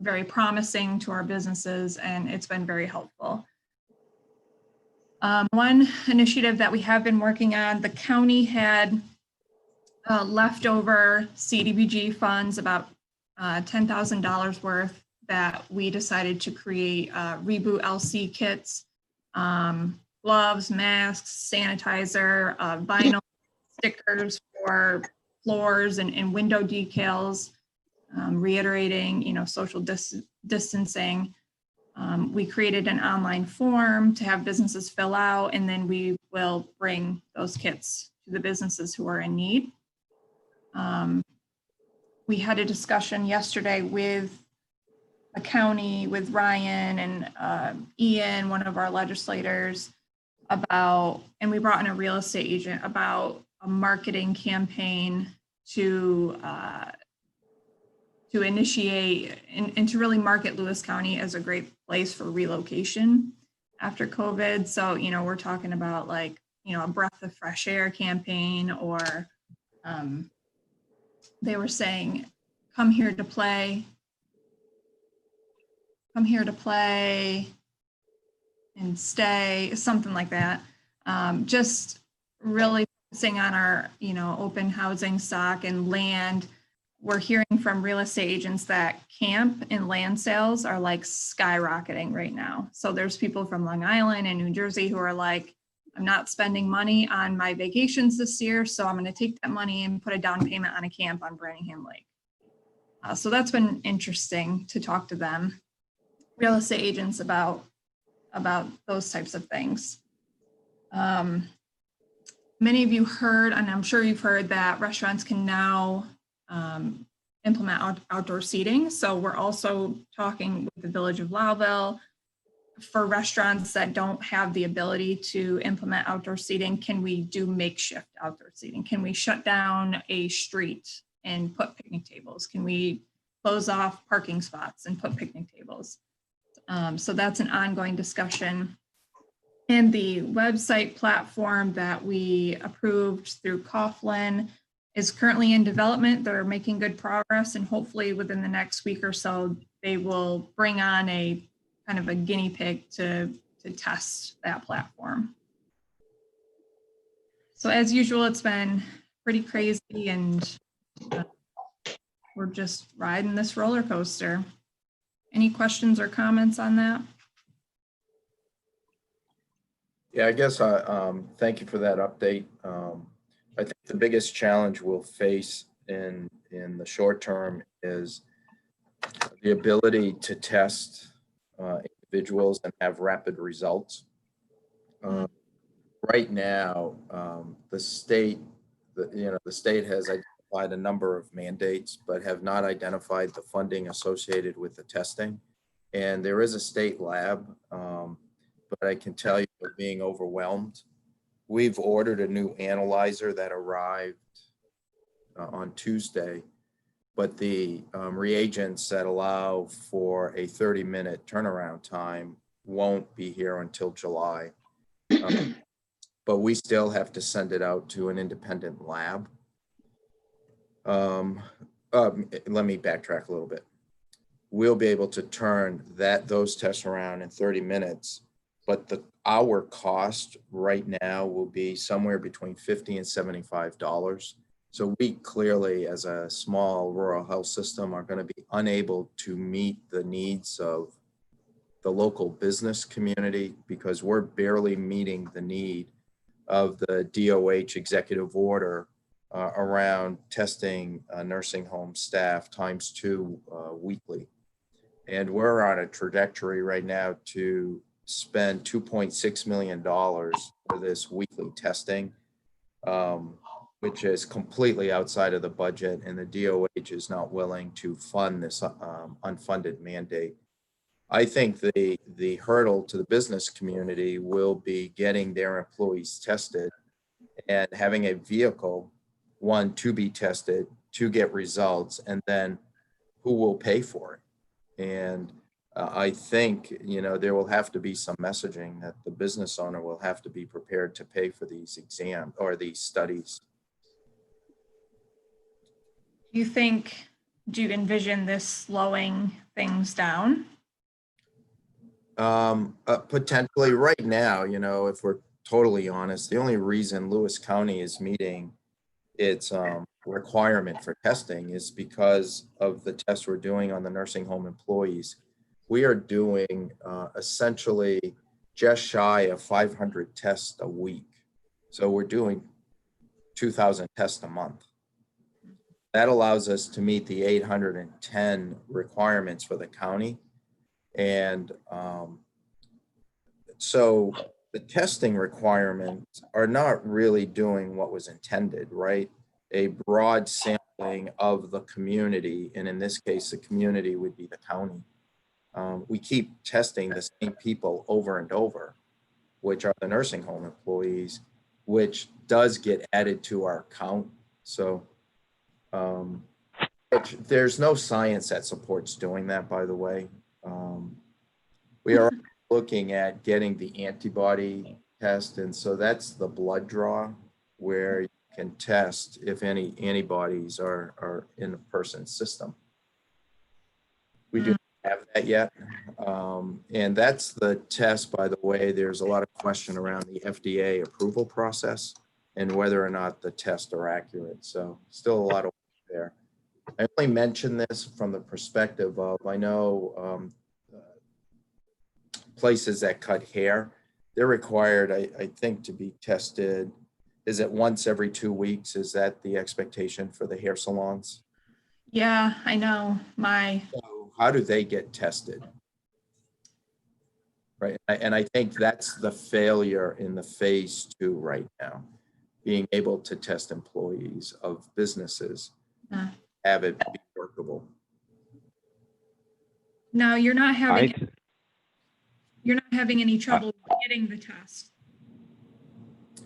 very promising to our businesses, and it's been very helpful. One initiative that we have been working on, the county had leftover CDBG funds, about $10,000 worth, that we decided to create Reboot LC kits, gloves, masks, sanitizer, vinyl stickers for floors and window decals, reiterating, you know, social distancing. We created an online form to have businesses fill out, and then we will bring those kits to the businesses who are in need. We had a discussion yesterday with the county, with Ryan and Ian, one of our legislators, about, and we brought in a real estate agent, about a marketing campaign to initiate and to really market Lewis County as a great place for relocation after COVID. So, you know, we're talking about, like, you know, a breath of fresh air campaign, or they were saying, come here to play and stay, something like that. Just really focusing on our, you know, open housing stock and land. We're hearing from real estate agents that camp and land sales are like skyrocketing right now. So there's people from Long Island and New Jersey who are like, I'm not spending money on my vacations this year, so I'm going to take that money and put a down payment on a camp on Branningham Lake. So that's been interesting to talk to them, real estate agents, about those types of things. Many of you heard, and I'm sure you've heard, that restaurants can now implement outdoor seating. So we're also talking with the Village of Lowville for restaurants that don't have the ability to implement outdoor seating. Can we do makeshift outdoor seating? Can we shut down a street and put picnic tables? Can we close off parking spots and put picnic tables? So that's an ongoing discussion. And the website platform that we approved through Coughlin is currently in development. They're making good progress, and hopefully within the next week or so, they will bring on a kind of a guinea pig to test that platform. So as usual, it's been pretty crazy, and we're just riding this roller coaster. Any questions or comments on that? Yeah, I guess thank you for that update. I think the biggest challenge we'll face in the short term is the ability to test individuals and have rapid results. Right now, the state has identified a number of mandates, but have not identified the funding associated with the testing. And there is a state lab, but I can tell you we're being overwhelmed. We've ordered a new analyzer that arrived on Tuesday, but the reagents that allow for a 30-minute turnaround time won't be here until July. But we still have to send it out to an independent lab. Let me backtrack a little bit. We'll be able to turn those tests around in 30 minutes, but our cost right now will be somewhere between $50 and $75. So we clearly, as a small rural health system, are going to be unable to meet the needs of the local business community, because we're barely meeting the need of the DOH executive order around testing nursing home staff ×2 weekly. And we're on a trajectory right now to spend $2.6 million for this weekly testing, which is completely outside of the budget, and the DOH is not willing to fund this unfunded mandate. I think the hurdle to the business community will be getting their employees tested and having a vehicle, one, to be tested, to get results, and then who will pay for it. And I think, there will have to be some messaging that the business owner will have to be prepared to pay for these exams or these studies. Do you envision this slowing things down? Potentially. Right now, if we're totally honest, the only reason Lewis County is meeting its requirement for testing is because of the tests we're doing on the nursing home employees. We are doing essentially just shy of 500 tests a week. So we're doing 2,000 tests a month. That allows us to meet the 810 requirements for the county. And so the testing requirements are not really doing what was intended, right? A broad sampling of the community, and in this case, the community would be the county. We keep testing the same people over and over, which are the nursing home employees, which does get added to our count. So there's no science that supports doing that, by the way. We are looking at getting the antibody test, and so that's the blood draw where you can test if any antibodies are in a person's system. We do not have that yet, and that's the test, by the way. There's a lot of question around the FDA approval process and whether or not the tests are accurate, so still a lot of work there. I only mention this from the perspective of, I know places that cut hair, they're required, I think, to be tested. Is it once every 2 weeks? Is that the expectation for the hair salons? Yeah, I know. So how do they get tested? Right. And I think that's the failure in the phase 2 right now, being able to test employees of businesses, have it be work workable. Now, you're not having, th- you're not having any trouble getting the test.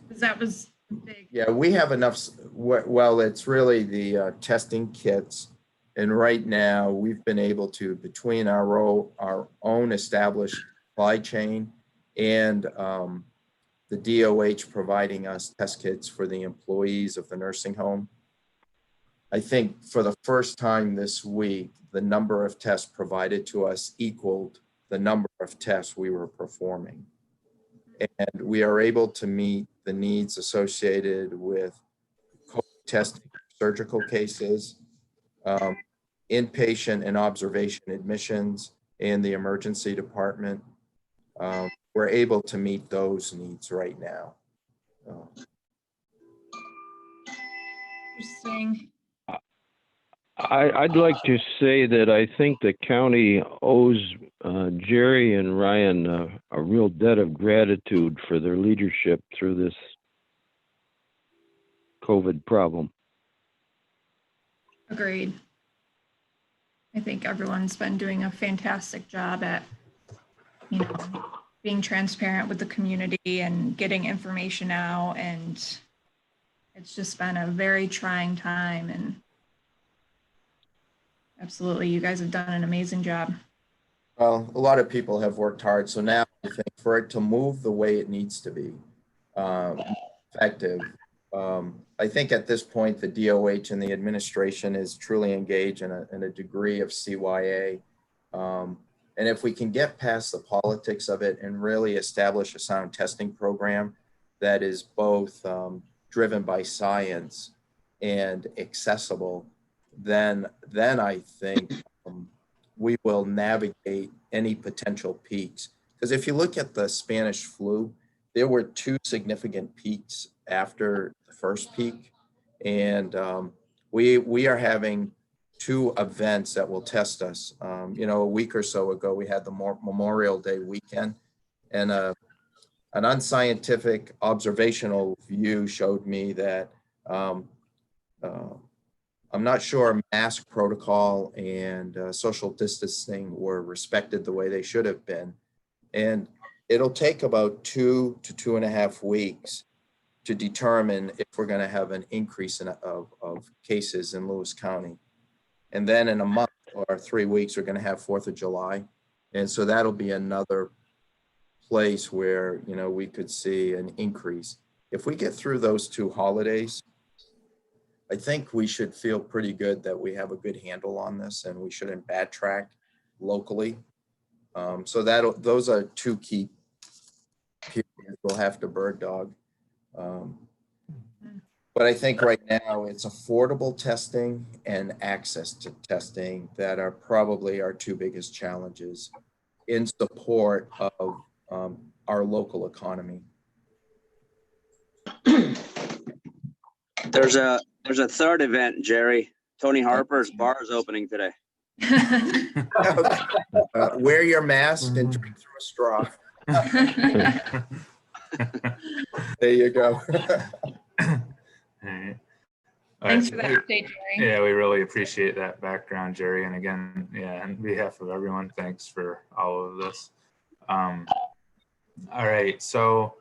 Because that was big. Yeah, we have enough, well, it's really the testing kits. And right now, we've been able to, between our own established supply chain and the DOH providing us test kits for the employees of the nursing home. I think for the first time this week, the number of tests provided to us equaled the number of tests we were performing. And we are able to meet the needs associated with COVID testing, surgical cases, inpatient and observation admissions, and the emergency department. We're able to meet those needs right now. Interesting. I'd like to say that I think the county owes Jerry and Ryan a real debt of gratitude for their leadership through this COVID problem. Agreed. I think everyone's been doing a fantastic job at, you know, being transparent with the community and getting information out. And it's just been a very trying time. And absolutely, you guys have done an amazing job. Well, a lot of people have worked hard. So now I think for it to move the way it needs to be effective, I think at this point, the DOH and the administration is truly engaged in a degree of CYA. And if we can get past the politics of it and really establish a sound testing program that is both driven by science and accessible, then I think we will navigate any potential peaks. Because if you look at the Spanish flu, there were 2 significant peaks after the first peak. And we are having 2 events that will test us. You know, a week or so ago, we had the Memorial Day weekend, and an unscientific observational view showed me that I'm not sure mask protocol and social distancing were respected the way they should have been. And it'll take about 2 to 2.5 weeks to determine if we're going to have an increase of cases in Lewis County. And then in a month or 3 weeks, we're going to have 4th of July. And so that'll be another place where, you know, we could see an increase. If we get through those 2 holidays, I think we should feel pretty good that we have a good handle on this and we shouldn't backtrack locally. So those are 2 key periods we'll have to bird dog. But I think right now it's affordable testing and access to testing that are probably our 2 biggest challenges in support of our local economy. There's a 3rd event, Jerry. Tony Harper's bar is opening today. Wear your mask and drink through a straw. There you go. All right. Thanks for that update, Jerry. Yeah, we really appreciate that background, Jerry. And again, yeah, on behalf of everyone, thanks for all of this. All right, so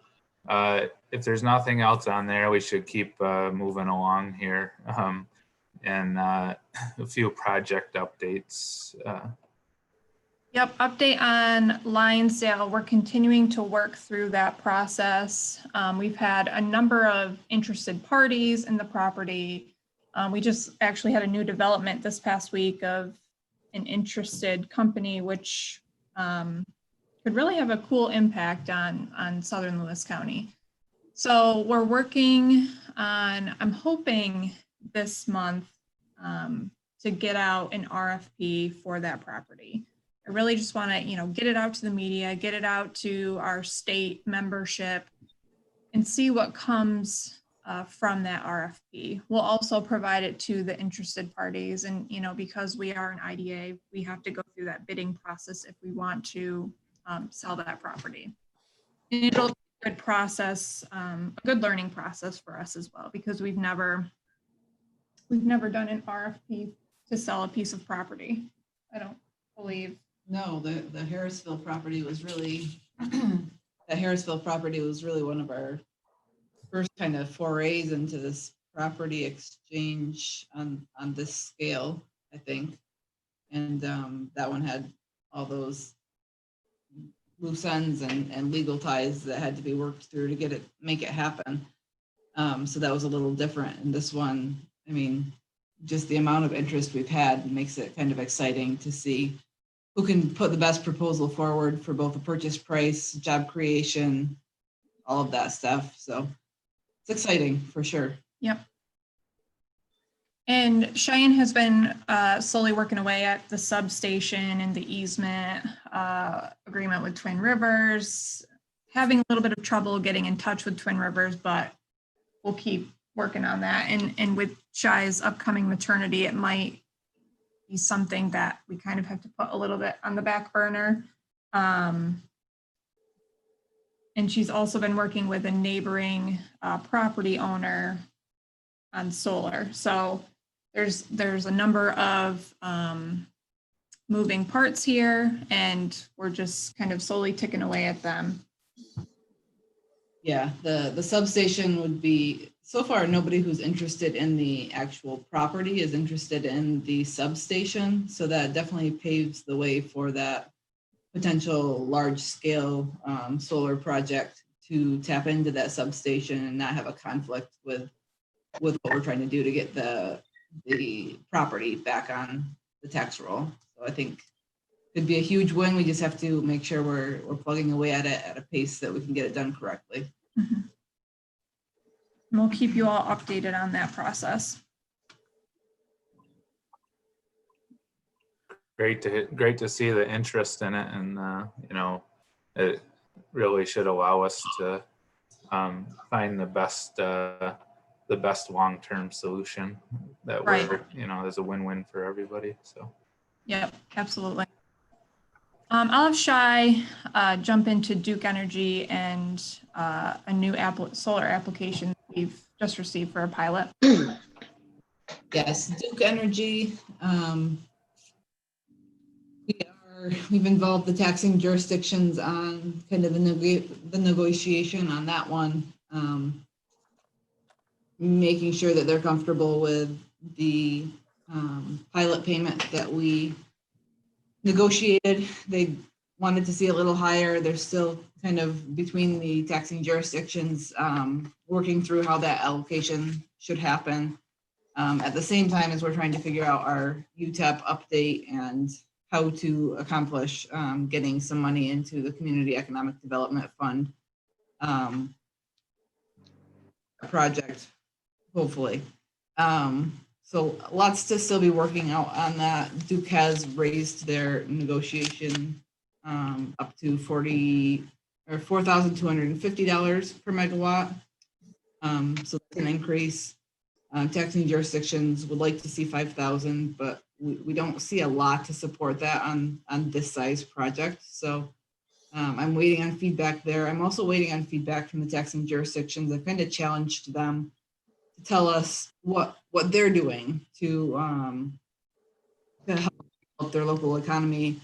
if there's nothing else on there, we should keep moving along here. And a few project updates. Yep, update on line sale. We're continuing to work through that process. We've had a number of interested parties in the property. We just actually had a new development this past week of an interested company, which could really have a cool impact on Southern Lewis County. So we're working on, I'm hoping this month to get out an RFP for that property. I really just want to, get it out to the media, get it out to our state membership, and see what comes from that RFP. We'll also provide it to the interested parties. And, because we are an IDA, we have to go through that bidding process if we want to sell that property. And it'll be a good process, a good learning process for us as well, because we've never done an RFP to sell a piece of property. I don't believe. No, the Harrisville property was really, the Harrisville property was really one of our first kind of forays into this property exchange on this scale, I think. And that one had all those loose ends and legal ties that had to be worked through to make it happen. So that was a little different. And this one, I mean, just the amount of interest we've had makes it kind of exciting to see who can put the best proposal forward for both the purchase price, job creation, all of that stuff. So it's exciting for sure. Yep. And Cheyenne has been slowly working away at the substation and the easement agreement with Twin Rivers, having a little bit of trouble getting in touch with Twin Rivers, but we'll keep working on that. And with Shai's upcoming maternity, it might be something that we kind of have to put a little bit on the back burner. And she's also been working with a neighboring property owner on solar. So there's a number of moving parts here, and we're just kind of slowly ticking away at them. Yeah, the substation would be, so far, nobody who's interested in the actual property is interested in the substation. So that definitely paves the way for that potential large scale solar project to tap into that substation and not have a conflict with what we're trying to do to get the property back on the tax roll. So I think it'd be a huge win. We just have to make sure we're plugging away at it at a pace that we can get it done correctly. Mm-hmm. And we'll keep you all updated on that process. Great to see the interest in it, and you know, it really should allow us to find the best long-term solution that Right. you know, is a win-win for everybody. So. Yep, absolutely. I'll have Shai jump into Duke Energy and a new solar application we've just received for a pilot. Yes, Duke Energy. We've involved the taxing jurisdictions on kind of the negotiation on that one. Making sure that they're comfortable with the pilot payment that we negotiated. They wanted to see a little higher. They're still kind of between the taxing jurisdictions, working through how that allocation should happen. At the same time as we're trying to figure out our Utep update and how to accomplish getting some money into the Community Economic Development Fund project, hopefully. So lots to still be working out on that. Duke has raised their negotiation up to $4,250 per megawatt. So that's an increase. Taxing jurisdictions would like to see 5,000, but we don't see a lot to support that on this size project. So I'm waiting on feedback there. I'm also waiting on feedback from the taxing jurisdictions. I kind of challenged them to tell us what they're doing to help their local economy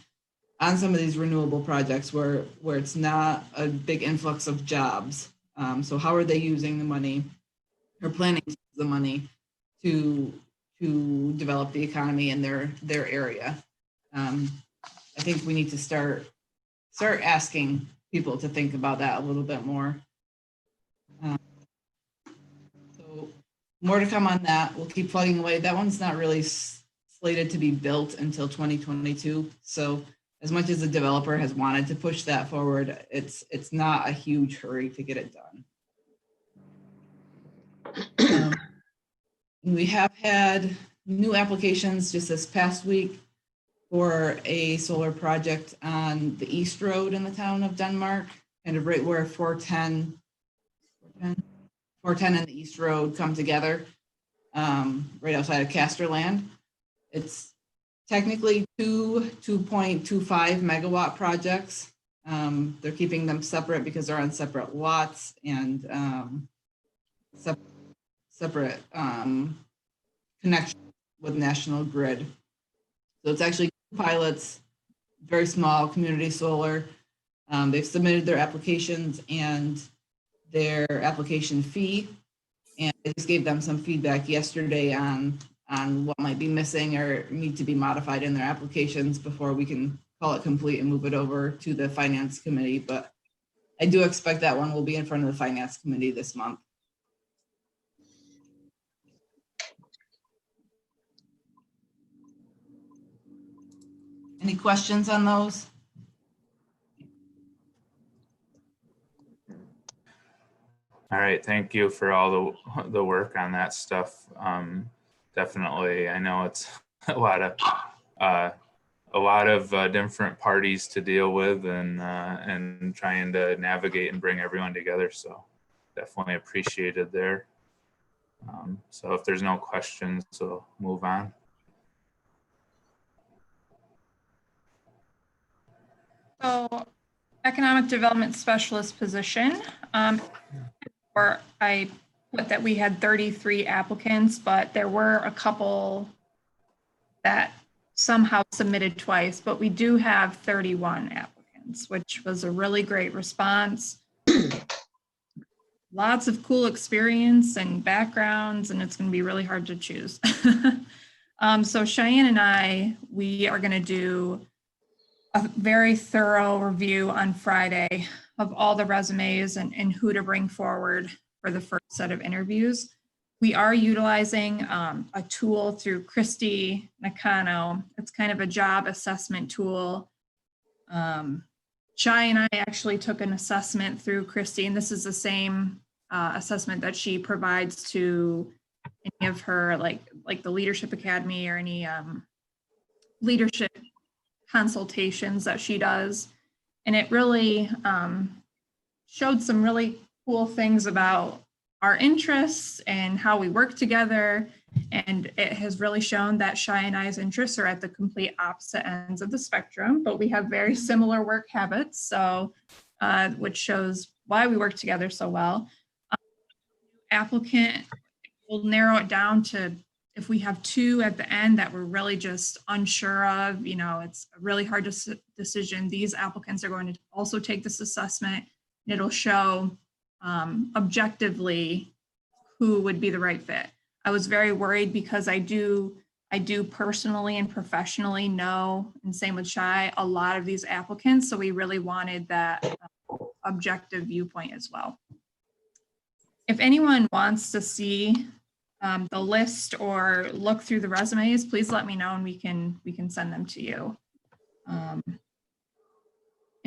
on some of these renewable projects where it's not a big influx of jobs. So how are they using the money or planning to use the money to develop the economy in their area? I think we need to start asking people to think about that a little bit more. So more to come on that. We'll keep plugging away. That one's not really slated to be built until 2022. So as much as the developer has wanted to push that forward, it's not a huge hurry to get it done. We have had new applications just this past week for a solar project on the East Road in the town of Denmark, kind of right where 410 and the East Road come together, right outside of Casterland. It's technically 2.25 megawatt projects. They're keeping them separate because they're on separate lots and separate connection with National Grid. So it's actually pilots, very small community solar. They've submitted their applications and their application fee. And I just gave them some feedback yesterday on what might be missing or need to be modified in their applications before we can call it complete and move it over to the Finance Committee. But I do expect that one will be in front of the Finance Committee this month. Any questions on those? All right, thank you for all the work on that stuff. Definitely, I know it's a lot of different parties to deal with, and trying to navigate and bring everyone together. So definitely appreciated there. So if there's no questions, we'll move on. So economic development specialist position, or I put that we had 33 applicants, but there were a couple that somehow submitted twice, but we do have 31 applicants, which was a really great response. Lots of cool experience and backgrounds, and it's going to be really hard to choose. So Cheyenne and we are going to do a very thorough review on Friday of all the resumes and who to bring forward for the first set of interviews. We are utilizing a tool through Christy Nakano. It's kind of a job assessment tool. Shai and I actually took an assessment through Christy, and this is the same assessment that she provides to any of her, like the Leadership Academy or any leadership consultations that she does. And it really showed some really cool things about our interests and how we work together. And it has really shown that Shai and I's interests are at the complete opposite ends of the spectrum, but we have very similar work habits. So, which shows why we work together so well. Applicant, we'll narrow it down to if we have two at the end that we're really just unsure of, it's a really hard decision. These applicants are going to also take this assessment, and it'll show objectively who would be the right fit. I was very worried because I do personally and professionally know, and same with Shai, a lot of these applicants. So we really wanted that objective viewpoint as well. If anyone wants to see the list or look through the resumes, please let me know and we can send them to you. And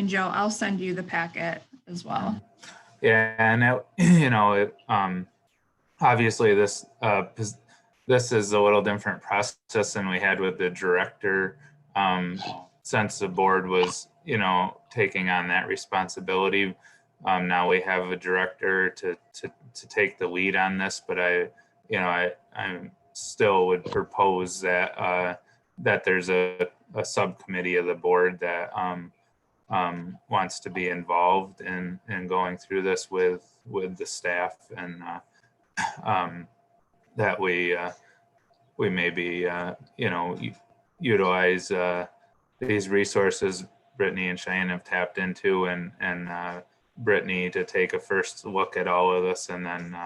Joe, I'll send you the packet as well. Yeah, and obviously this is a little different process than we had with the director, since the board was taking on that responsibility. Now we have a director to take the lead on this, but I still would propose that that there's a subcommittee of the board that wants to be involved in going through this with the staff, and that we maybe utilize these resources Brittany and Cheyenne have tapped into, and Brittany to take a first look at all of this, and then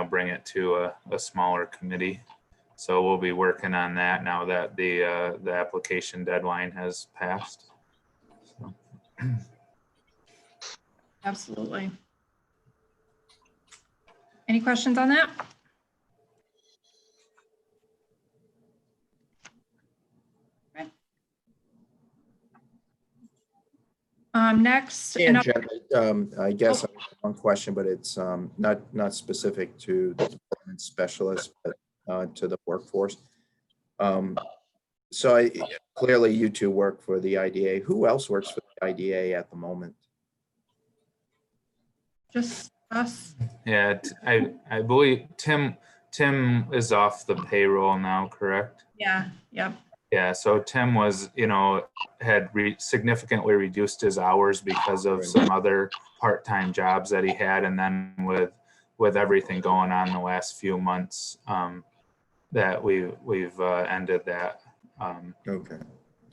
bring it to a smaller committee. So we'll be working on that now that the application deadline has passed. So. Absolutely. Any questions on that? Okay. Next. And Jen, I guess one question, but it's not specific to the development specialist, but to the workforce. So clearly you two work for the IDA. Who else works for the IDA at the moment? Just us. Yeah, I believe Tim is off the payroll now, correct? Yeah, yep. Yeah, so Tim was, had significantly reduced his hours because of some other part-time jobs that he had, and then with everything going on the last few months, that we've ended that. Okay.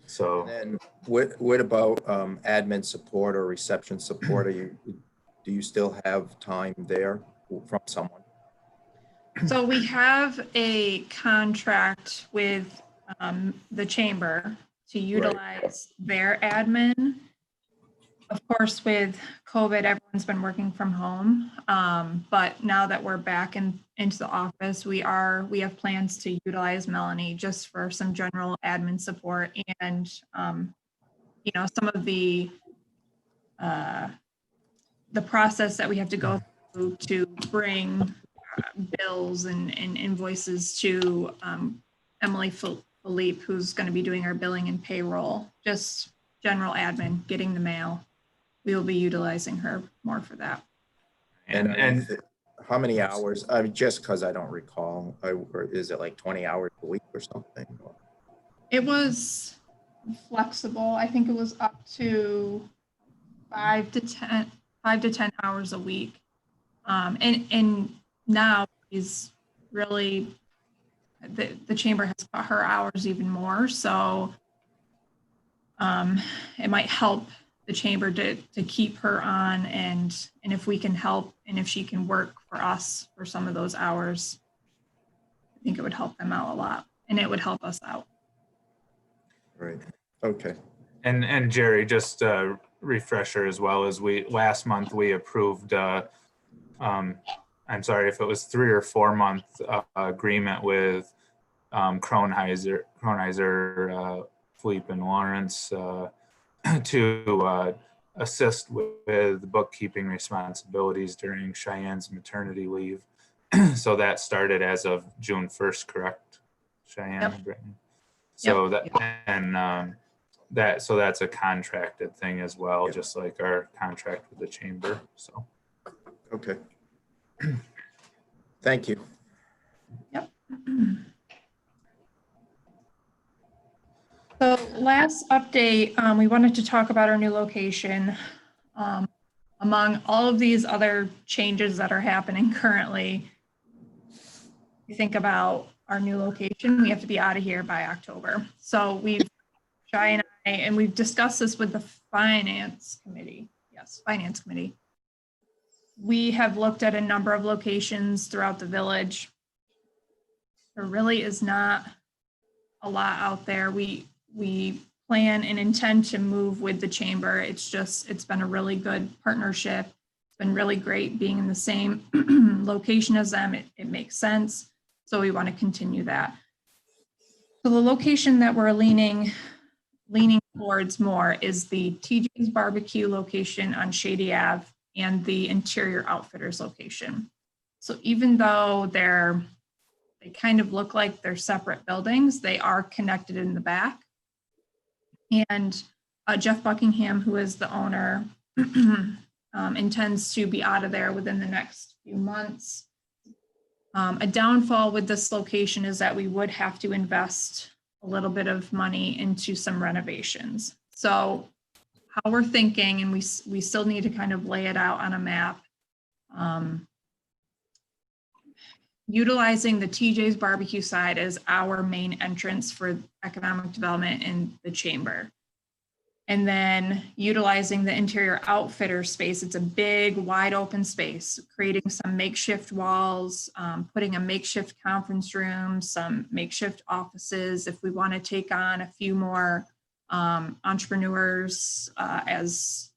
So And then what about admin support or reception support? Do you still have time there from someone? So we have a contract with the chamber to utilize their admin. Of course, with COVID, everyone's been working from home. But now that we're back into the office, we have plans to utilize Melanie just for some general admin support and, some of the process that we have to go through to bring bills and invoices to Emily Philippe, who's going to be doing our billing and payroll, just general admin, getting the mail. We will be utilizing her more for that. and How many hours? I mean, just because I don't recall, or is it like 20 hours a week or something? It was flexible. I think it was up to 5 to 10 hours a week. And now is really, the chamber has cut her hours even more. So it might help the chamber to keep her on, and if we can help and if she can work for us for some of those hours, I think it would help them out a lot and it would help us out. Right. Okay. And Jerry, just a refresher as well, as last month we approved I'm sorry if it was 3 or 4 month agreement with Kronheiser, Philippe and Lawrence to assist with bookkeeping responsibilities during Cheyenne's maternity leave. So that started as of June 1st, correct, Cheyenne? Yep. Brittany? So Yep. so that's a contracted thing as well, just like our contract with the chamber. So Okay. Thank you. Yep. So last update, we wanted to talk about our new location. Among all of these other changes that are happening currently, you think about our new location, we have to be out of here by October. So Shai and I, and we've discussed this with the finance committee. Yes, finance committee. We have looked at a number of locations throughout the village. There really is not a lot out there. We plan and intend to move with the chamber. It's been a really good partnership. It's been really great being in the same location as them. It makes sense. So we want to continue that. So the location that we're leaning towards more is the TJ's Barbecue location on Shady Ave and the Interior Outfitters location. So even though they kind of look like they're separate buildings, they are connected in the back. And Jeff Buckingham, who is the owner, intends to be out of there within the next few months. A downfall with this location is that we would have to invest a little bit of money into some renovations. So how we're thinking, and we still need to kind of lay it out on a map, utilizing the TJ's Barbecue side as our main entrance for economic development in the chamber. And then utilizing the Interior Outfitter space. It's a big, wide open space, creating some makeshift walls, putting a makeshift conference room, some makeshift offices. If we want to take on a few more entrepreneurs as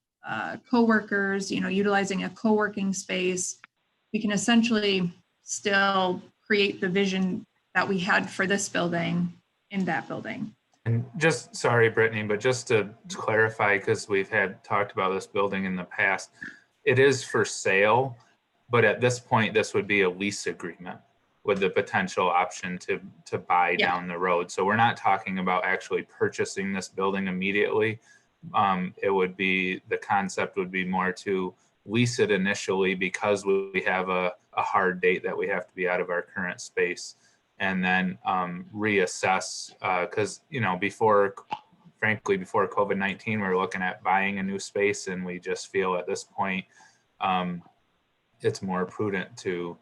co-workers, utilizing a co-working space, we can essentially still create the vision that we had for this building in that building. And just, sorry, Brittany, but just to clarify, because we've talked about this building in the past, it is for sale, but at this point, this would be a lease agreement with the potential option to buy down the road. So we're not talking about actually purchasing this building immediately. The concept would be more to lease it initially because we have a hard date that we have to be out of our current space, and then reassess, because before COVID-19, we were looking at buying a new space, and we just feel at this point it's more prudent to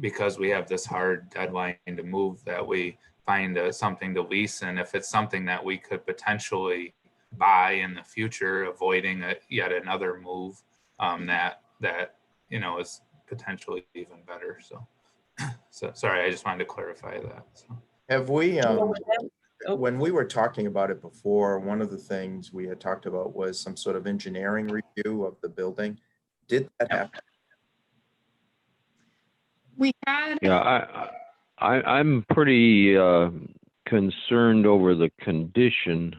because we have this hard deadline to move, that we find something to lease. And if it's something that we could potentially buy in the future, avoiding yet another move, that is potentially even better. So sorry, I just wanted to clarify that. So. Have we, Oh. when we were talking about it before, one of the things we had talked about was some sort of engineering review of the building. Did that happen? We had, Yeah, I'm pretty concerned over the condition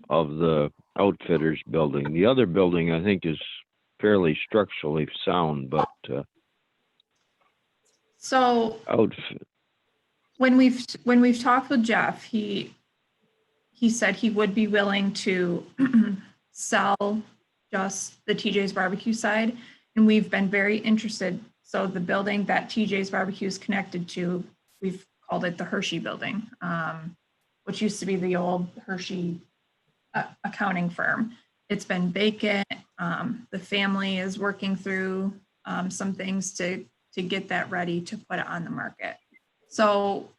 of the outfitters building. The other building, I think, is fairly structurally sound, but so outfit. when we've talked with Jeff, he said he would be willing to sell just the TJ's barbecue side, and we've been very interested. So the building that TJ's barbecue is connected to, we've called it the Hershey building, which used to be the old Hershey accounting firm. It's been vacant. The family is working through some things to get that ready to put it on the market. So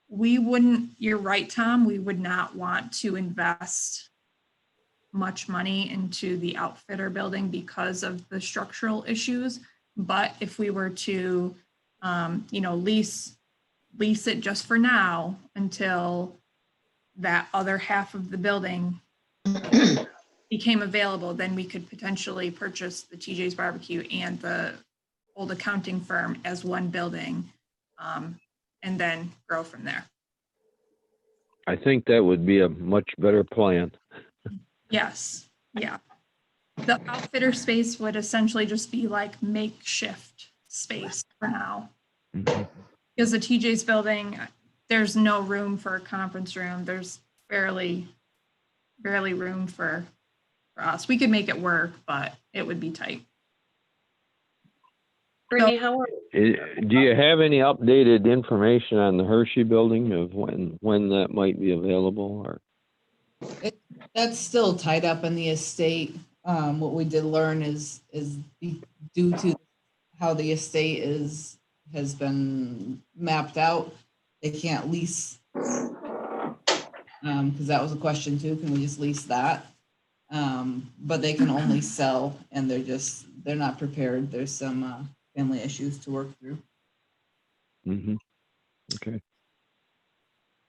we wouldn't, you're right, Tom, we would not want to invest much money into the outfitter building because of the structural issues. But if we were to, lease it just for now until that other half of the building became available, then we could potentially purchase the TJ's barbecue and the old accounting firm as one building, and then grow from there. I think that would be a much better plan. Yes, yeah. The outfitter space would essentially just be like makeshift space for now. Mhm. Because the TJ's building, there's no room for a conference room. There's barely room for us. We could make it work, but it would be tight. Brittany, how are Do you have any updated information on the Hershey building of when that might be available? Or That's still tied up in the estate. What we did learn is due to how the estate has been mapped out, they can't lease. Because that was a question too. Can we just lease that? But they can only sell, and they're not prepared. There's some family issues to work through. mm-hmm. Okay.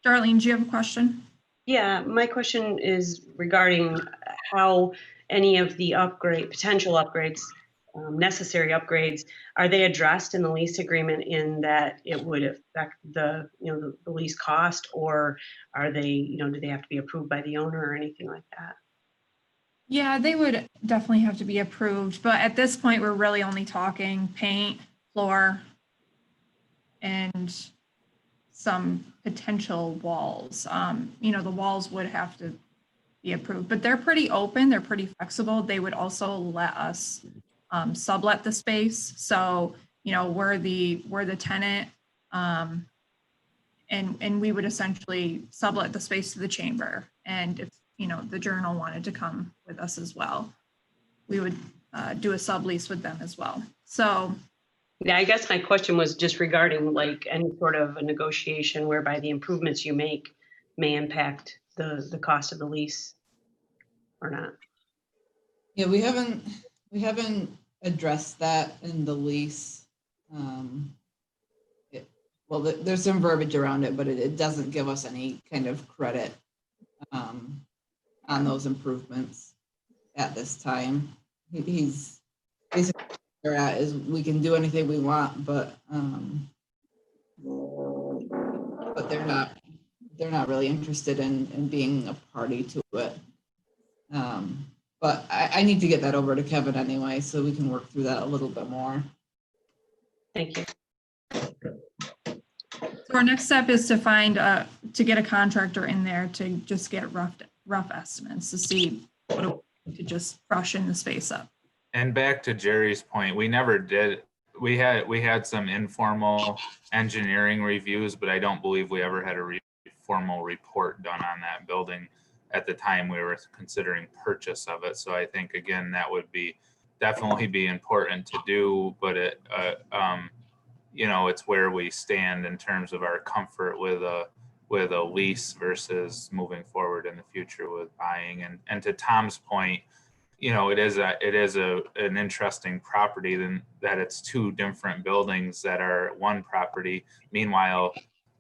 Darlene, do you have a question? Yeah, my question is regarding how any of the potential upgrades, necessary upgrades, are they addressed in the lease agreement in that it would affect the lease cost, or are they, do they have to be approved by the owner or anything like that? Yeah, they would definitely have to be approved, but at this point, we're really only talking paint, floor, and some potential walls. The walls would have to be approved, but they're pretty open. They're pretty flexible. They would also let us sublet the space. So, we're the tenant, and we would essentially sublet the space to the chamber. And if, the Journal wanted to come with us as well, we would do a sublease with them as well. So, yeah, I guess my question was just regarding like any sort of a negotiation whereby the improvements you make may impact the cost of the lease or not. Yeah, we haven't addressed that in the lease. There's some verbiage around it, but it doesn't give us any kind of credit on those improvements at this time. He's basically where we're at is we can do anything we want, but they're not really interested in being a party to it. But I need to get that over to Kevin anyway, so we can work through that a little bit more. Thank you. So our next step is to get a contractor in there to just get rough estimates to see what to just freshen the space up. And back to Jerry's point, we never did. We had some informal engineering reviews, but I don't believe we ever had a formal report done on that building at the time we were considering purchase of it. So I think, again, that would definitely be important to do, but you know, it's where we stand in terms of our comfort with a lease versus moving forward in the future with buying. And to Tom's point, you know, it is an interesting property than that it's two different buildings that are one property. Meanwhile,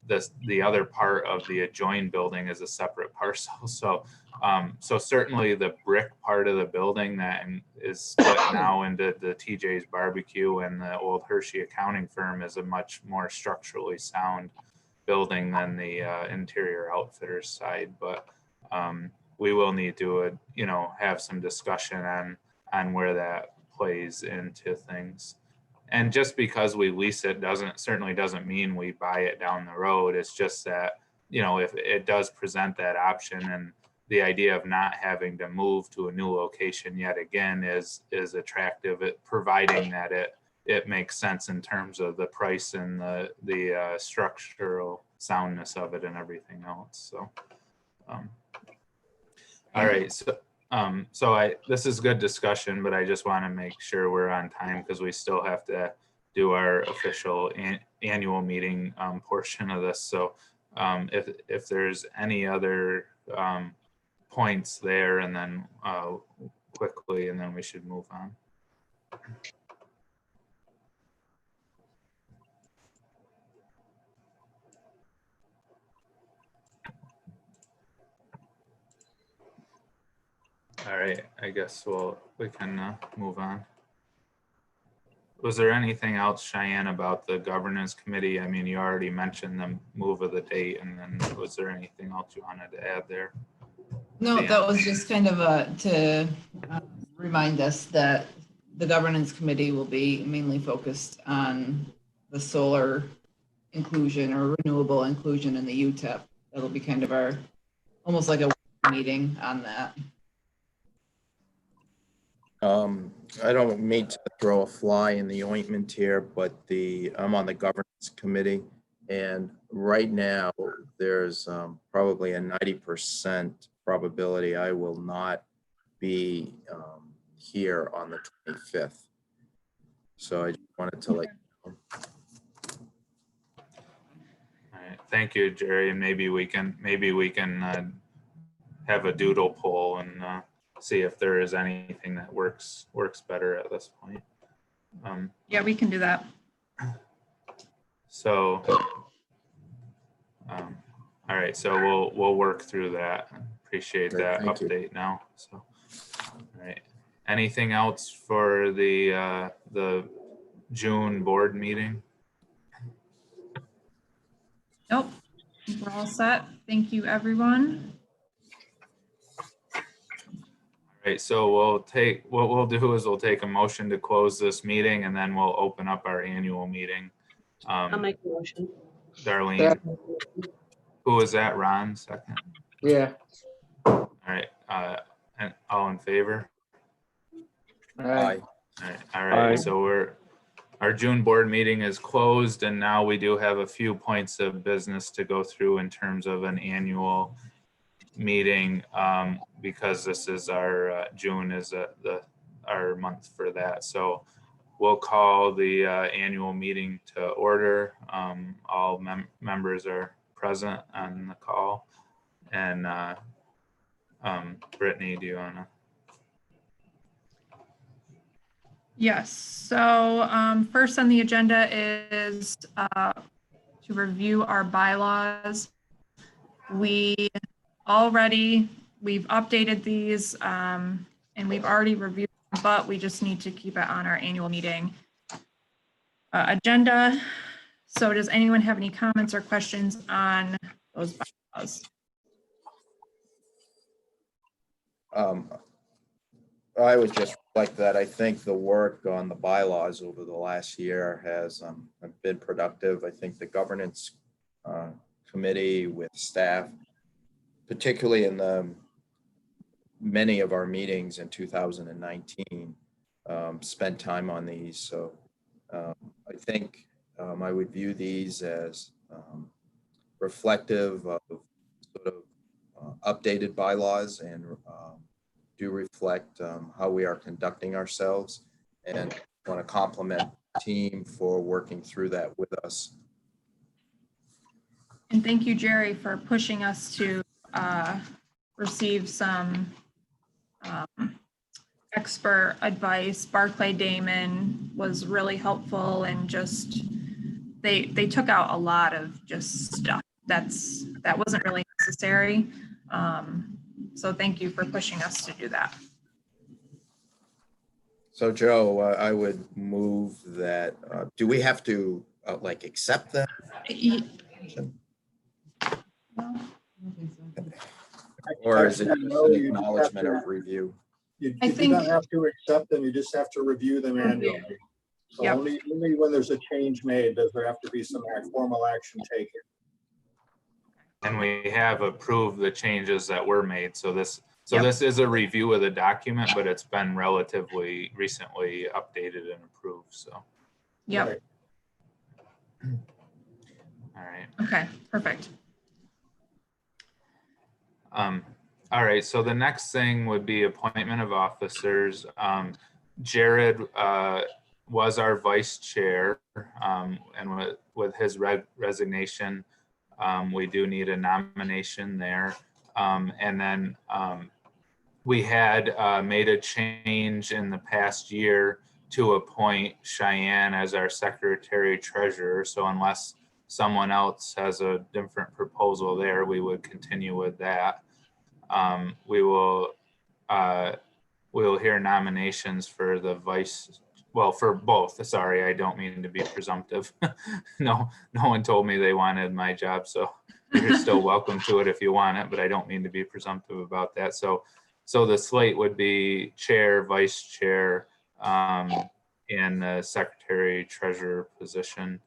the other part of the adjoined building is a separate parcel. So certainly the brick part of the building that is split now into the TJ's Barbecue and the old Hershey accounting firm is a much more structurally sound building than the interior outfitters side. But we will need to, you know, have some discussion on where that plays into things. And just because we lease it certainly doesn't mean we buy it down the road. It's just that, you know, if it does present that option, and the idea of not having to move to a new location yet again is attractive, providing that it makes sense in terms of the price and the structural soundness of it and everything else. So, all right. So this is good discussion, but I just want to make sure we're on time because we still have to do our official annual meeting portion of this. So if there's any other points there, and then quickly, and then we should move on. All right, I guess we can move on. Was there anything else, Cheyenne, about the governance committee? I mean, you already mentioned the move of the date, and then was there anything else you wanted to add there? No, that was just kind of to remind us that the governance committee will be mainly focused on the solar inclusion or renewable inclusion in the Utep. That'll be kind of our, almost like a meeting on that. I don't mean to throw a fly in the ointment here, but I'm on the governance committee, and right now there's probably a 90% probability I will not be here on the 25th. So I just wanted to let you know. All right, thank you, Jerry. And maybe we can have a doodle poll and see if there is anything that works better at this point. Yeah, we can do that. So, all right, so we'll work through that. Appreciate that update now. So, all right. Anything else for the June board meeting? Nope, we're all set. Thank you, everyone. All right, so what we'll do is we'll take a motion to close this meeting, and then we'll open up our annual meeting. I'll make a motion. Darlene, who was that? Ron, second. Yeah. All right, and all in favor? All right. All right. Aye. So our June board meeting is closed, and now we do have a few points of business to go through in terms of an annual meeting, because this is our June is our month for that. So we'll call the annual meeting to order. All members are present on the call, and Brittany, do you want to? Yes, so first on the agenda is to review our bylaws. We've updated these and we've already reviewed them, but we just need to keep it on our annual meeting agenda. So does anyone have any comments or questions on those bylaws? I would just like that. I think the work on the bylaws over the last year has been productive. I think the governance committee with staff, particularly in many of our meetings in 2019, spent time on these. So I think I would view these as reflective of sort of updated bylaws and do reflect how we are conducting ourselves, and want to compliment team for working through that with us. And thank you, Jerry, for pushing us to receive some expert advice. Barclay Damon was really helpful, and just they took out a lot of just stuff that wasn't really necessary. So thank you for pushing us to do that. So Joe, I would move that, do we have to like accept that? Or is it Actually, just no, an you just have acknowledgement to- of review? You I do think- not have to accept them, you just have to review them annually. So Yep. only when there's a change made does there have to be some formal action taken. And we have approved the changes that were made. So this Yep. this is a review of the document, but it's been relatively recently updated and approved. So, Yep. Right. all right. Okay, perfect. All right, so the next thing would be appointment of officers. Jared was our vice chair, and with his resignation, we do need a nomination there. And then we had made a change in the past year to appoint Cheyenne as our secretary treasurer. So unless someone else has a different proposal there, we would continue with that. We will hear nominations for the for both. Sorry, I don't mean to be presumptive. No one told me they wanted my job, so you're still welcome to it if you want it, but I don't mean to be presumptive about that. So the slate would be chair, vice chair, and the secretary treasurer position.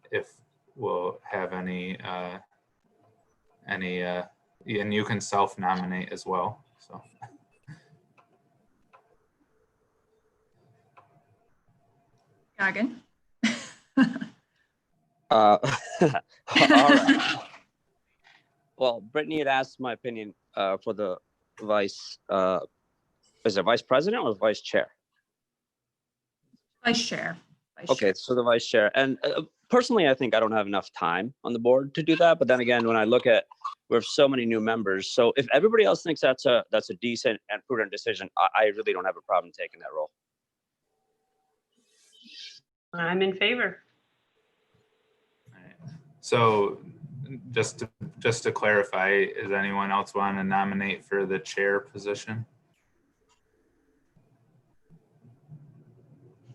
If we'll have any, and you can self-nominate as well. So. Gagan? All right. Well, Brittany had asked my opinion for the vice, is it vice president or vice chair? Vice chair. Vice Okay, chair. so the vice chair. And personally, I think I don't have enough time on the board to do that. But then again, when I look at, we have so many new members. So if everybody else thinks that's a decent and prudent decision, I really don't have a problem taking that role. I'm in favor. So just to clarify, does anyone else want to nominate for the chair position?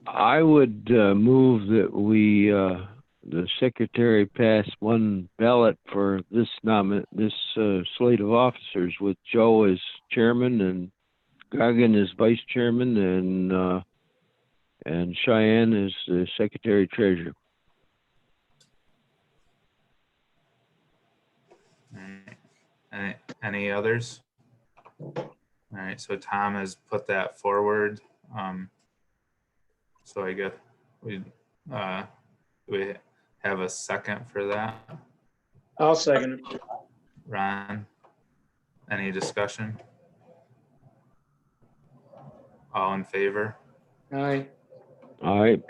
I would move that we, the secretary pass one ballot for this slate of officers with Joe as chairman and Gagan as vice chairman and Cheyenne as the secretary treasurer. Any others? All right, so Tom has put that forward. So I guess we have a second for that. I'll second it. Ron, any discussion? All in favor? Aye. All right.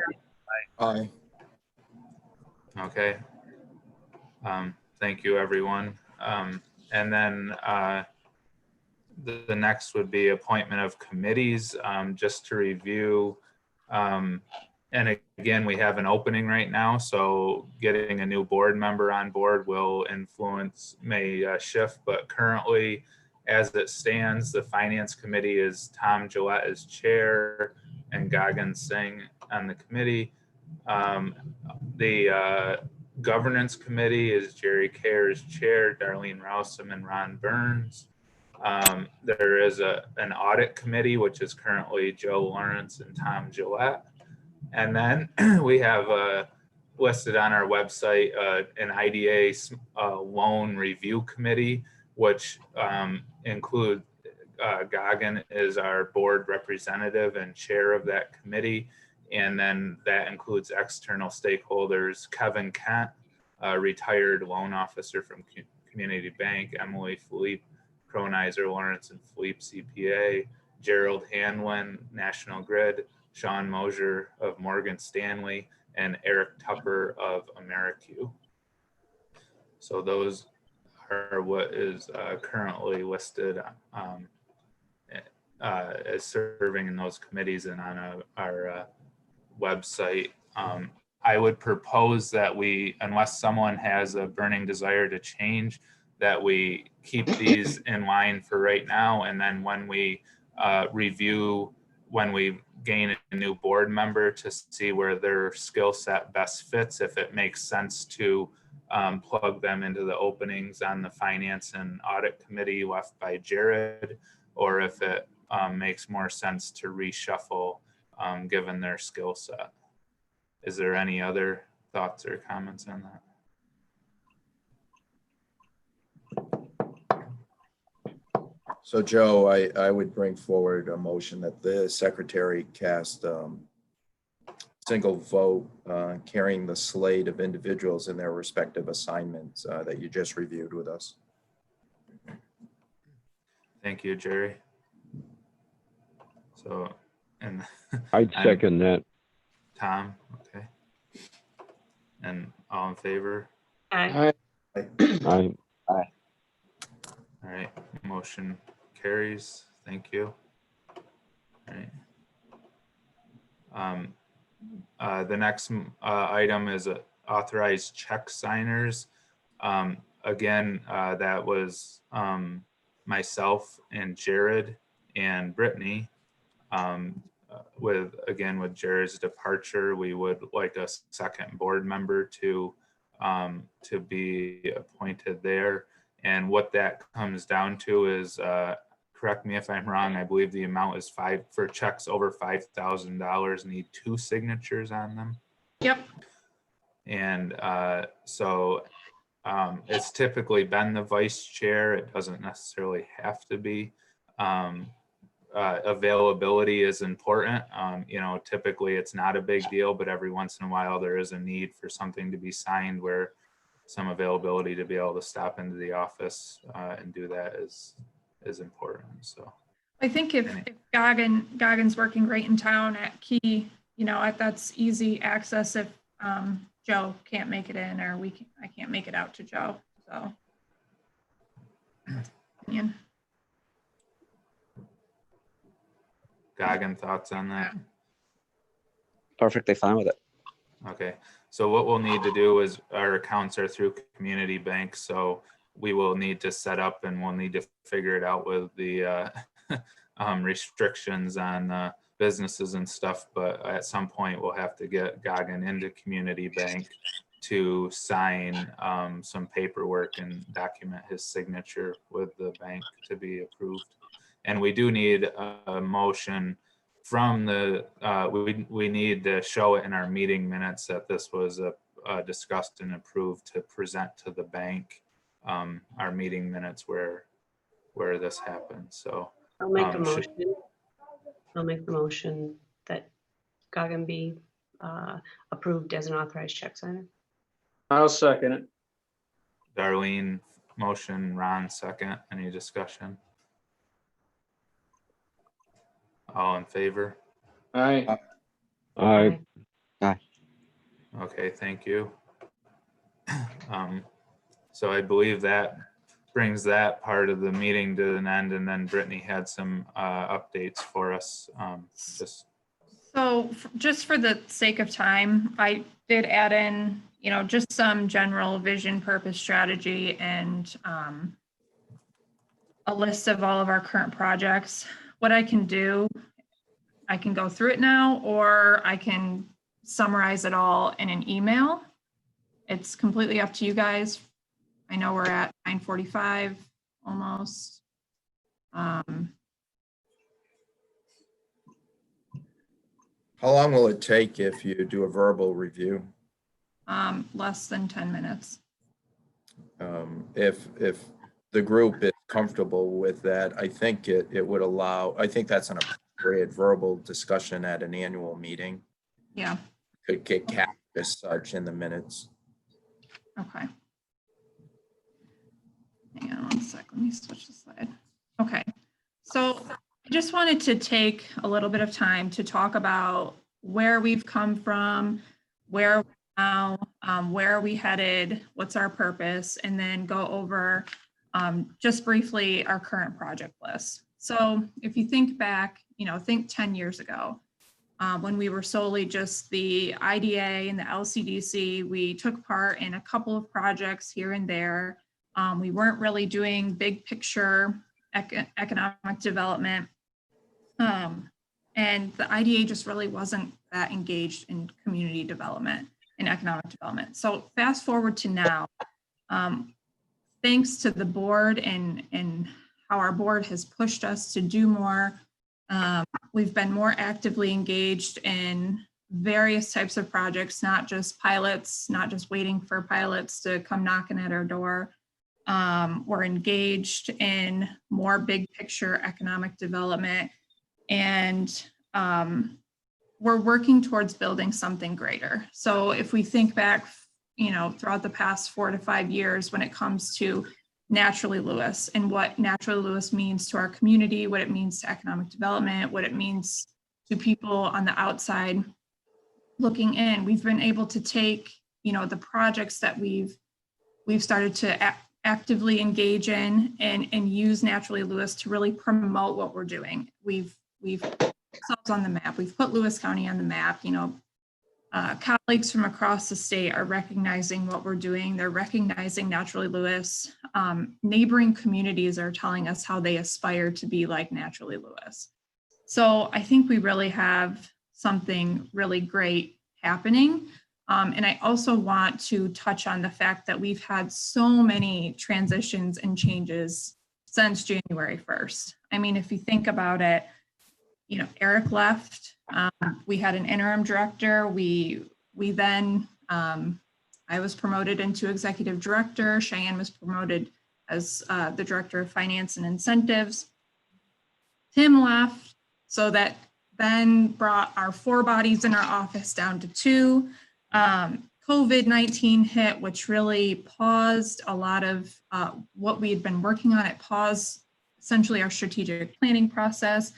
Aye. Okay. Thank you, everyone. And then the next would be appointment of committees, just to review. And again, we have an opening right now, so getting a new board member on board will may shift, but currently, as it stands, the finance committee is Tom Gillette as chair and Gagan Singh on the committee. The governance committee is Jerry Kerr as chair, Darlene Rousum and Ron Burns. There is an audit committee, which is currently Joe Lawrence and Tom Gillette. And then we have listed on our website an IDA loan review committee, which include Gagan is our board representative and chair of that committee. And then that includes external stakeholders, Kevin Kent, a retired loan officer from Community Bank, Emily Philippe, Cronizer, Lawrence and Philippe CPA, Gerald Hanlon, National Grid, Sean Mosier of Morgan Stanley, and Eric Tupper of AmeriQ. So those are what is currently listed as serving in those committees and on our website. I would propose that we, unless someone has a burning desire to change, that we keep these in line for right now. And then when we review, when we gain a new board member to see where their skill set best fits, if it makes sense to plug them into the openings on the Finance and Audit Committee left by Jared, or if it makes more sense to reshuffle given their skill set. Is there any other thoughts or comments on that? So Joe, I would bring forward a motion that the secretary cast single vote carrying the slate of individuals in their respective assignments that you just reviewed with us. Thank you, Jerry. So, and I'd second that. Tom, okay. And all in favor? Aye. I, All right, motion carries. Thank you. All right. The next item is authorized check signers. Again, that was myself and Jared and Brittany. With Jared's departure, we would like a second board member to be appointed there. And what that comes down to is, correct me if I'm wrong, I believe the amount is for checks over $5,000 need 2 signatures on them. Yep. And so it's typically been the vice chair. It doesn't necessarily have to be. Availability is important. Typically it's not a big deal, but every once in a while there is a need for something to be signed where some availability to be able to stop into the office and do that is important. So I think if Goggin's working right in town at Key, that's easy access if Joe can't make it in, or I can't make it out to Joe. So, yeah. Goggin, thoughts on that? Perfectly fine with it. Okay, so what we'll need to do is our accounts are through Community Bank, so we will need to set up and we'll need to figure it out with the restrictions on businesses and stuff. But at some point we'll have to get Goggin into Community Bank to sign some paperwork and document his signature with the bank to be approved. And we do need a motion from the, we need to show it in our meeting minutes that this was discussed and approved to present to the bank, our meeting minutes where this happened. So I'll make a motion. I'll make the motion that Goggin be approved as an authorized check signer. I'll second it. Darlene motion, Ron second. Any discussion? All in favor? Aye. I, Okay, thank you. So I believe that brings that part of the meeting to an end, and then Brittany had some updates for us. So just for the sake of time, I did add in, just some general vision, purpose, strategy, and a list of all of our current projects. What I can do, I can go through it now, or I can summarize it all in an email. It's completely up to you guys. I know we're at 9:45 almost. How long will it take if you do a verbal review? Less than 10 minutes. If the group is comfortable with that, I think it would allow, I think that's an appropriate verbal discussion at an annual meeting. Yeah. Could get captured as such in the minutes. Okay. Hang on one sec. Let me switch the slide. Okay. So just wanted to take a little bit of time to talk about where we've come from, where we're now, where are we headed, what's our purpose, and then go over just briefly our current project list. So if you think back, think 10 years ago, when we were solely just the IDA and the LCDC, we took part in a couple of projects here and there. We weren't really doing big picture economic development. And the IDA just really wasn't that engaged in community development and economic development. So fast forward to now, thanks to the board and how our board has pushed us to do more, we've been more actively engaged in various types of projects, not just pilots, not just waiting for pilots to come knocking at our door. We're engaged in more big picture economic development, and we're working towards building something greater. So if we think back, throughout the past 4 to 5 years, when it comes to Naturally Lewis and what Naturally Lewis means to our community, what it means to economic development, what it means to people on the outside looking in, we've been able to take, the projects that we've started to actively engage in and use Naturally Lewis to really promote what we're doing. We've put ourselves on the map. We've put Lewis County on the map. Colleagues from across the state are recognizing what we're doing. They're recognizing Naturally Lewis. Neighboring communities are telling us how they aspire to be like Naturally Lewis. So I think we really have something really great happening. And I also want to touch on the fact that we've had so many transitions and changes since January 1st. I mean, if you think about it, Eric left. We had an interim director. We then, I was promoted into executive director. Cheyenne was promoted as the director of finance and incentives. Tim left, so that then brought our 4 bodies in our office down to 2. COVID-19 hit, which really paused a lot of what we had been working on. It paused essentially our strategic planning process.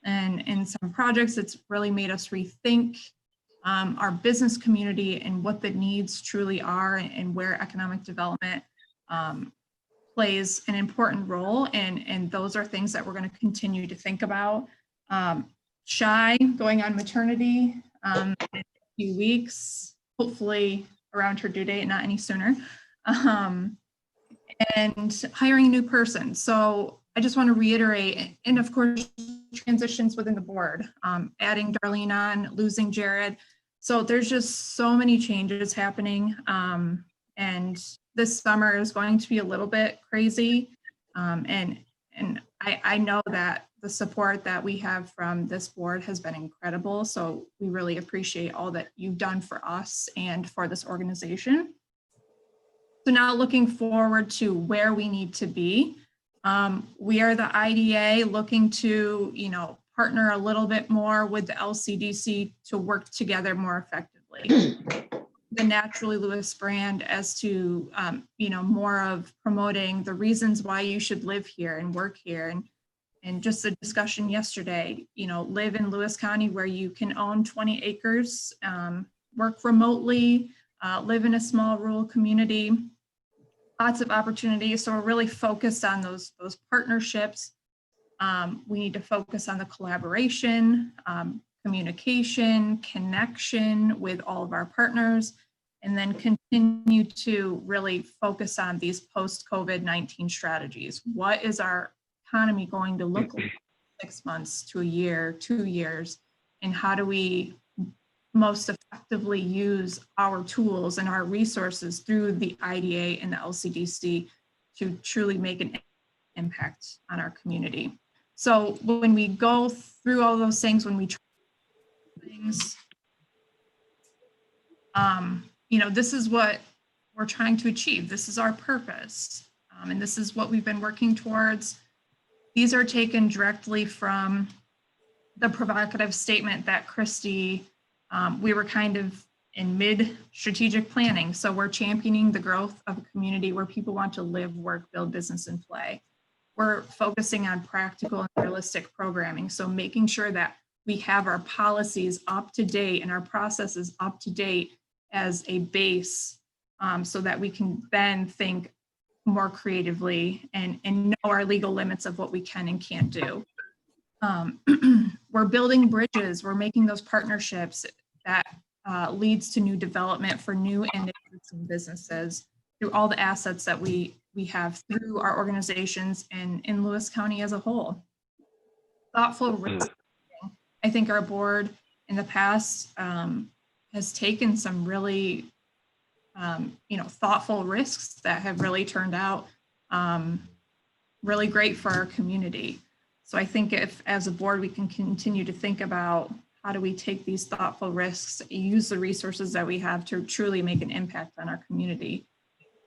And in some projects, it's really made us rethink our business community and what the needs truly are and where economic development plays an important role. And those are things that we're going to continue to think about. Shy going on maternity in a few weeks, hopefully around her due date, not any sooner, and hiring a new person. So I just want to reiterate, and of course, transitions within the board, adding Darlene on, losing Jared. So there's just so many changes happening. And this summer is going to be a little bit crazy. And I know that the support that we have from this board has been incredible. So we really appreciate all that you've done for us and for this organization. So now looking forward to where we need to be. We are the IDA looking to, partner a little bit more with the LCDC to work together more effectively. The Naturally Lewis brand as to, more of promoting the reasons why you should live here and work here. And just the discussion yesterday, live in Lewis County where you can own 20 acres, work remotely, live in a small rural community. Lots of opportunities. So we're really focused on those partnerships. We need to focus on the collaboration, communication, connection with all of our partners, and then continue to really focus on these post-COVID-19 strategies. What is our economy going to look like 6 months to a year, 2 years, and how do we most effectively use our tools and our resources through the IDA and the LCDC to truly make an impact on our community. So when we go through all those things, when we try things, this is what we're trying to achieve. This is our purpose. And this is what we've been working towards. These are taken directly from the provocative statement that Christy, we were kind of in mid-strategic planning. So we're championing the growth of a community where people want to live, work, build business, and play. we're focusing on practical and realistic programming. So making sure that we have our policies up to date and our processes up to date as a base, so that we can then think more creatively and know our legal limits of what we can and can't do. We're building bridges, we're making those partnerships that leads to new development for new and existing businesses through all the assets that we have through our organizations and in Lewis County as a whole. Thoughtful risk. I think our board in the past has taken some really thoughtful risks that have really turned out really great for our community. So I think if as a board we can continue to think about how do we take these thoughtful risks, use the resources that we have to truly make an impact on our community,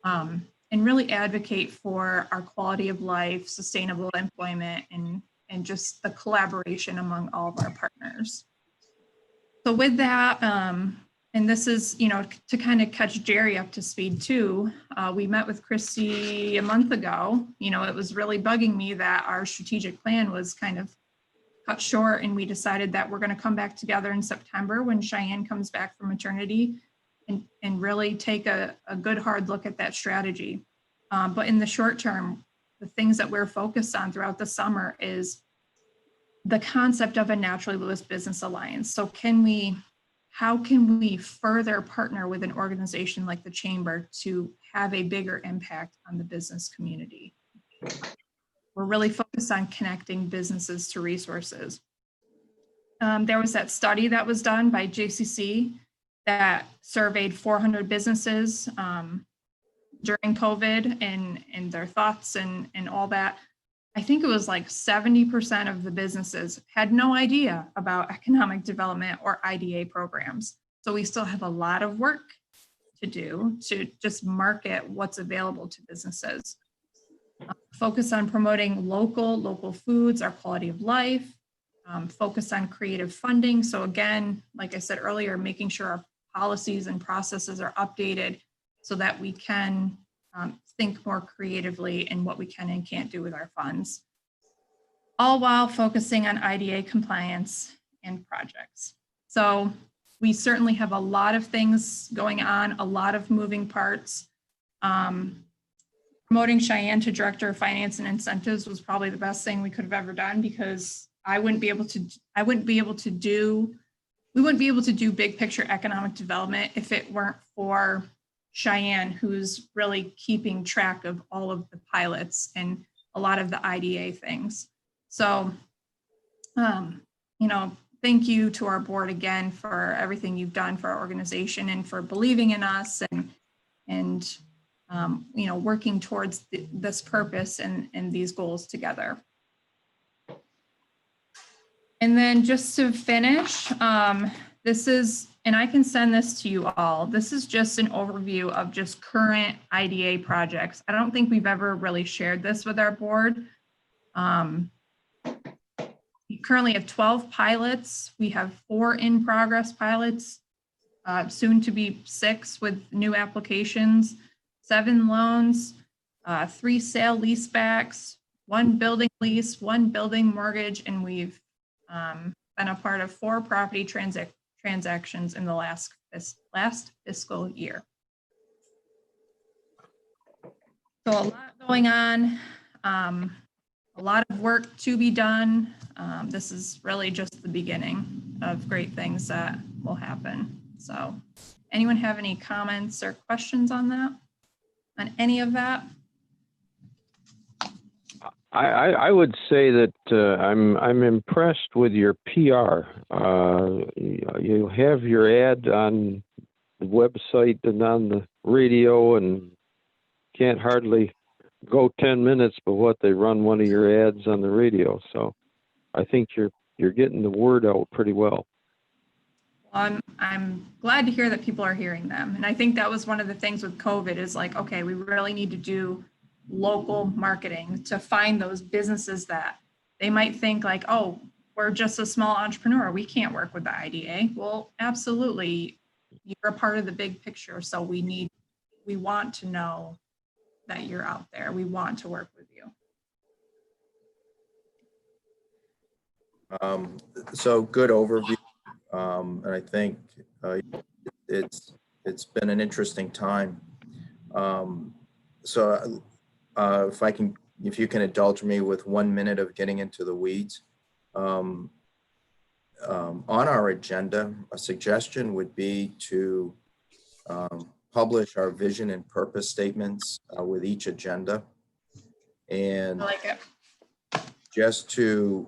and really advocate for our quality of life, sustainable employment, and just the collaboration among all of our partners. So with that, and this is, to kind of catch Jerry up to speed too, we met with Christy a month ago. It was really bugging me that our strategic plan was kind of cut short, and we decided that we're going to come back together in September when Cheyenne comes back from maternity and really take a good hard look at that strategy. But in the short term, the things that we're focused on throughout the summer is the concept of a Naturally Lewis Business Alliance. So how can we further partner with an organization like the Chamber to have a bigger impact on the business community? We're really focused on connecting businesses to resources. There was that study that was done by JCC that surveyed 400 businesses during COVID and their thoughts and all that. I think it was like 70% of the businesses had no idea about economic development or IDA programs. So we still have a lot of work to do to just market what's available to businesses. Focus on promoting local foods, our quality of life, focus on creative funding. So again, like I said earlier, making sure our policies and processes are updated so that we can think more creatively in what we can and can't do with our funds, all while focusing on IDA compliance and projects. So we certainly have a lot of things going on, a lot of moving parts. Promoting Cheyenne to Director of Finance and Incentives was probably the best thing we could have ever done, because we wouldn't be able to do big picture economic development if it weren't for Cheyenne, who's really keeping track of all of the pilots and a lot of the IDA things. So, thank you to our board again for everything you've done for our organization and for believing in us and working towards this purpose and these goals together. And then just to finish, this is, and I can send this to you all. This is just an overview of just current IDA projects. I don't think we've ever really shared this with our board. We currently have 12 pilots. We have 4 in progress pilots, soon to be 6 with new applications, 7 loans, 3 sale leasebacks, 1 building lease, 1 building mortgage, and we've been a part of 4 property transactions in the last fiscal year. So a lot going on, a lot of work to be done. This is really just the beginning of great things that will happen. So anyone have any comments or questions on that, on any of that? I would say that I'm impressed with your PR. You have your ad on the website and on the radio, and can't hardly go 10 minutes before they run one of your ads on the radio. So I think you're getting the word out pretty well. I'm glad to hear that people are hearing them, and I think that was one of the things with COVID is like, okay, we really need to do local marketing to find those businesses that they might think like, oh, we're just a small entrepreneur, we can't work with the IDA. Well, absolutely, you're a part of the big picture. So we want to know that you're out there. We want to work with you. So good overview. And I think it's been an interesting time. So if you can indulge me with 1 minute of getting into the weeds. On our agenda, a suggestion would be to publish our vision and purpose statements with each agenda. And I like it. just to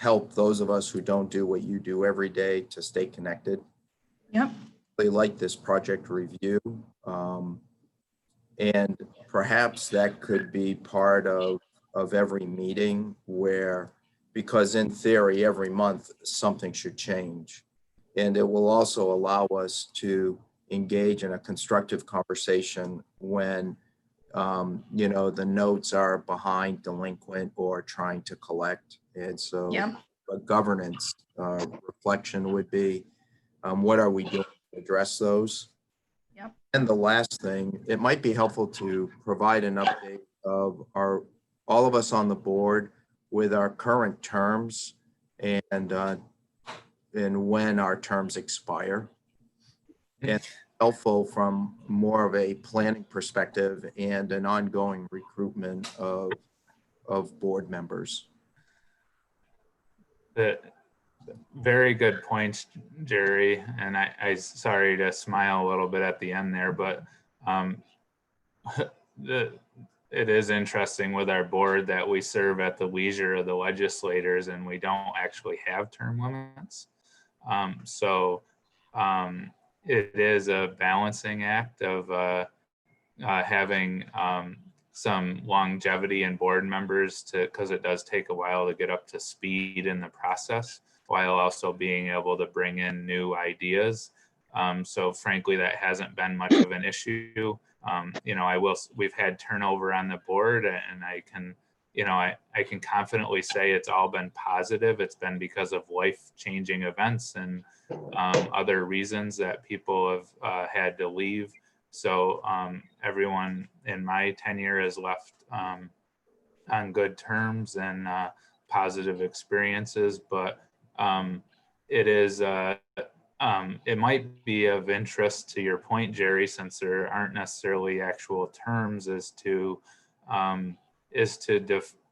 help those of us who don't do what you do every day to stay connected. Yep. They like this project review. And perhaps that could be part of every meeting where, because in theory, every month something should change. And it will also allow us to engage in a constructive conversation when the notes are behind, delinquent, or trying to collect. And so Yep. a governance reflection would be, what are we doing to address those? Yep. And the last thing, it might be helpful to provide an update of all of us on the board with our current terms and when our terms expire. And helpful from more of a planning perspective and an ongoing recruitment of board members. Very good points, Jerry. And I sorry to smile a little bit at the end there, but it is interesting with our board that we serve at the leisure of the legislators and we don't actually have term limits. It is a balancing act of having some longevity in board members because it does take a while to get up to speed in the process, while also being able to bring in new ideas. So frankly, that hasn't been much of an issue. We've had turnover on the board, and I can confidently say it's all been positive. It's been because of life-changing events and other reasons that people have had to leave. So everyone in my tenure has left on good terms and positive experiences, but it might be of interest to your point, Jerry, since there aren't necessarily actual terms,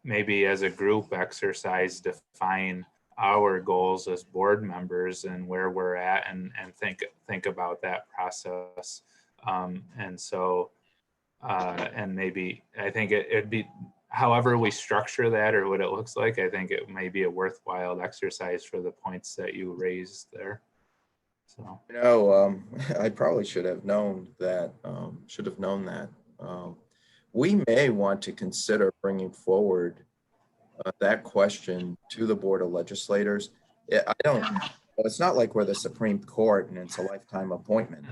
maybe as a group exercise, define our goals as board members and where we're at and think about that process. And maybe I think it'd be, however we structure that or what it looks like, I think it may be a worthwhile exercise for the points that you raised there. So, I probably should have known that. We may want to consider bringing forward that question to the Board of Legislators. It's not like we're the Supreme Court and it's a lifetime appointment.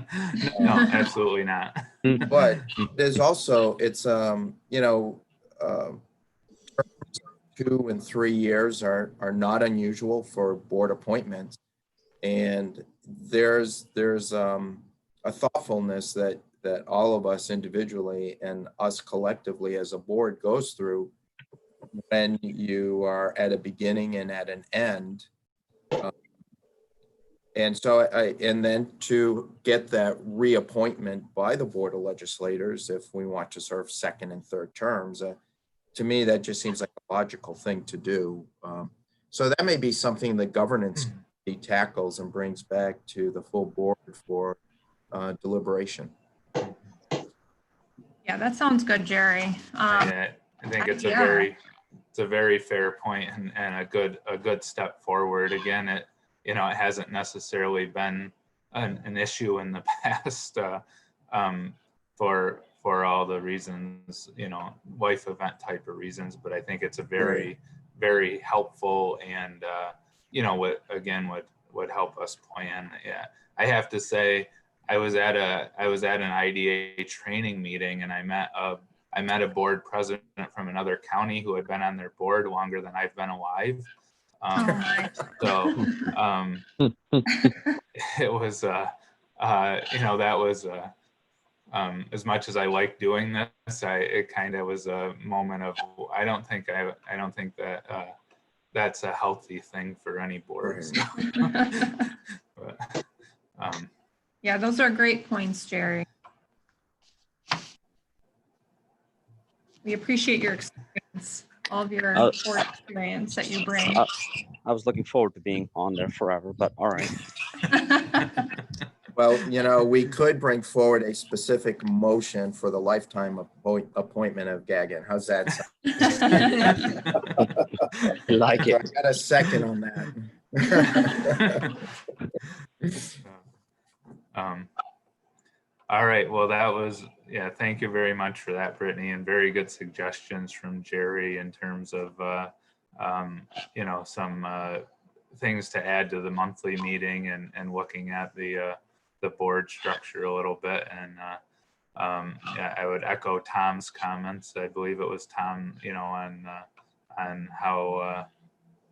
No, absolutely not. But there's also, it's, 2 and 3 years are not unusual for board appointments. And there's a thoughtfulness that all of us individually and us collectively as a board goes through when you are at a beginning and at an end. And so and then to get that reappointment by the Board of Legislators, if we want to serve second and third terms, to me, that just seems like a logical thing to do. So that may be something that governance tackles and brings back to the full board for deliberation. Yeah, that sounds good, Jerry. I think it's a very fair point and a good step forward. Again, it hasn't necessarily been an issue in the past for all the reasons, life event type of reasons, but I think it's a very, very helpful and would help us plan. Yeah, I have to say, I was at an IDA training meeting and I met a board president from another county who had been on their board longer than I've been alive. It was that was as much as I like doing this, it kind of was a moment of I don't think that that's a healthy thing for any board. So, but, Yeah, those are great points, Jerry. We appreciate your experience, all of your board experience that you bring. I was looking forward to being on there forever, but all right. Well, you know, we could bring forward a specific motion for the lifetime appointment of Gagan. How's that sound? Like So I it. got a second on that. All right, well, that was, yeah, thank you very much for that, Brittany, and very good suggestions from Jerry in terms of, you know, some things to add to the monthly meeting and looking at the board structure a little bit. And yeah, I would echo Tom's comments. I believe it was Tom, you know, on how,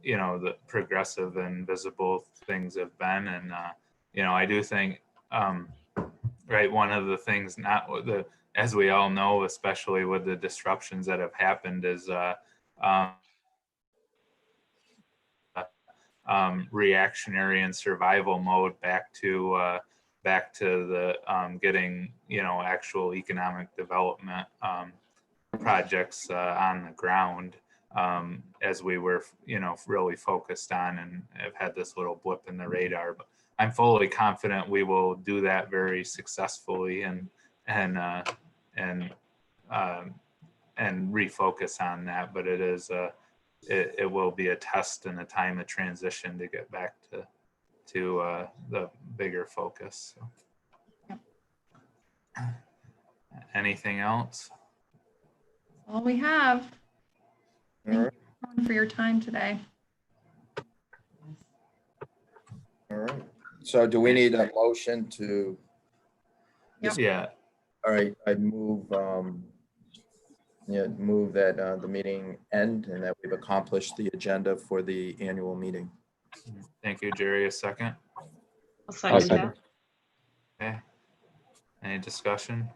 you know, the progressive and visible things have been. And, you know, I do think, right, one of the things, as we all know, especially with the disruptions that have happened, is reactionary and survival mode back to the getting, you know, actual economic development projects on the ground, as we were, you know, really focused on, and have had this little blip in the radar. But I'm fully confident we will do that very successfully and refocus on that. But it is it will be a test and a time of transition to get back to the bigger focus. So. Yep. Anything else? All we have. All Thank right. you everyone for your time today. All right. So do we need a motion to, Yep. Yeah. all right, I'd move, move that the meeting end and that we've accomplished the agenda for the annual meeting. Thank you, Jerry. A second. I'll second that. Okay. Any discussion?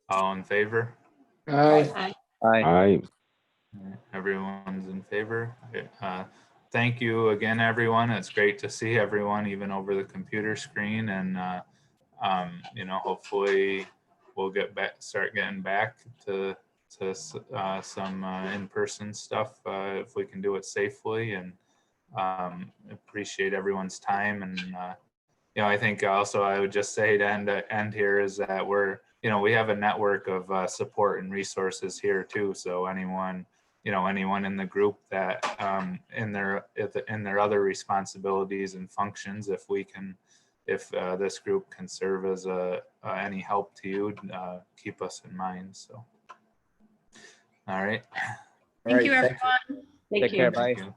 All in favor? Aye. Aye. Everyone's in favor. Thank you again, everyone. It's great to see everyone, even over the computer screen. And you know, hopefully we'll start getting back to some in-person stuff if we can do it safely. And appreciate everyone's time. And you know, I think also I would just say to end here is that you know, we have a network of support and resources here too. So anyone in the group that in their other responsibilities and functions, if this group can serve as any help to you, keep us in mind. So, all right. Thank you, everyone. Thank Take you. care. Bye. Thank you.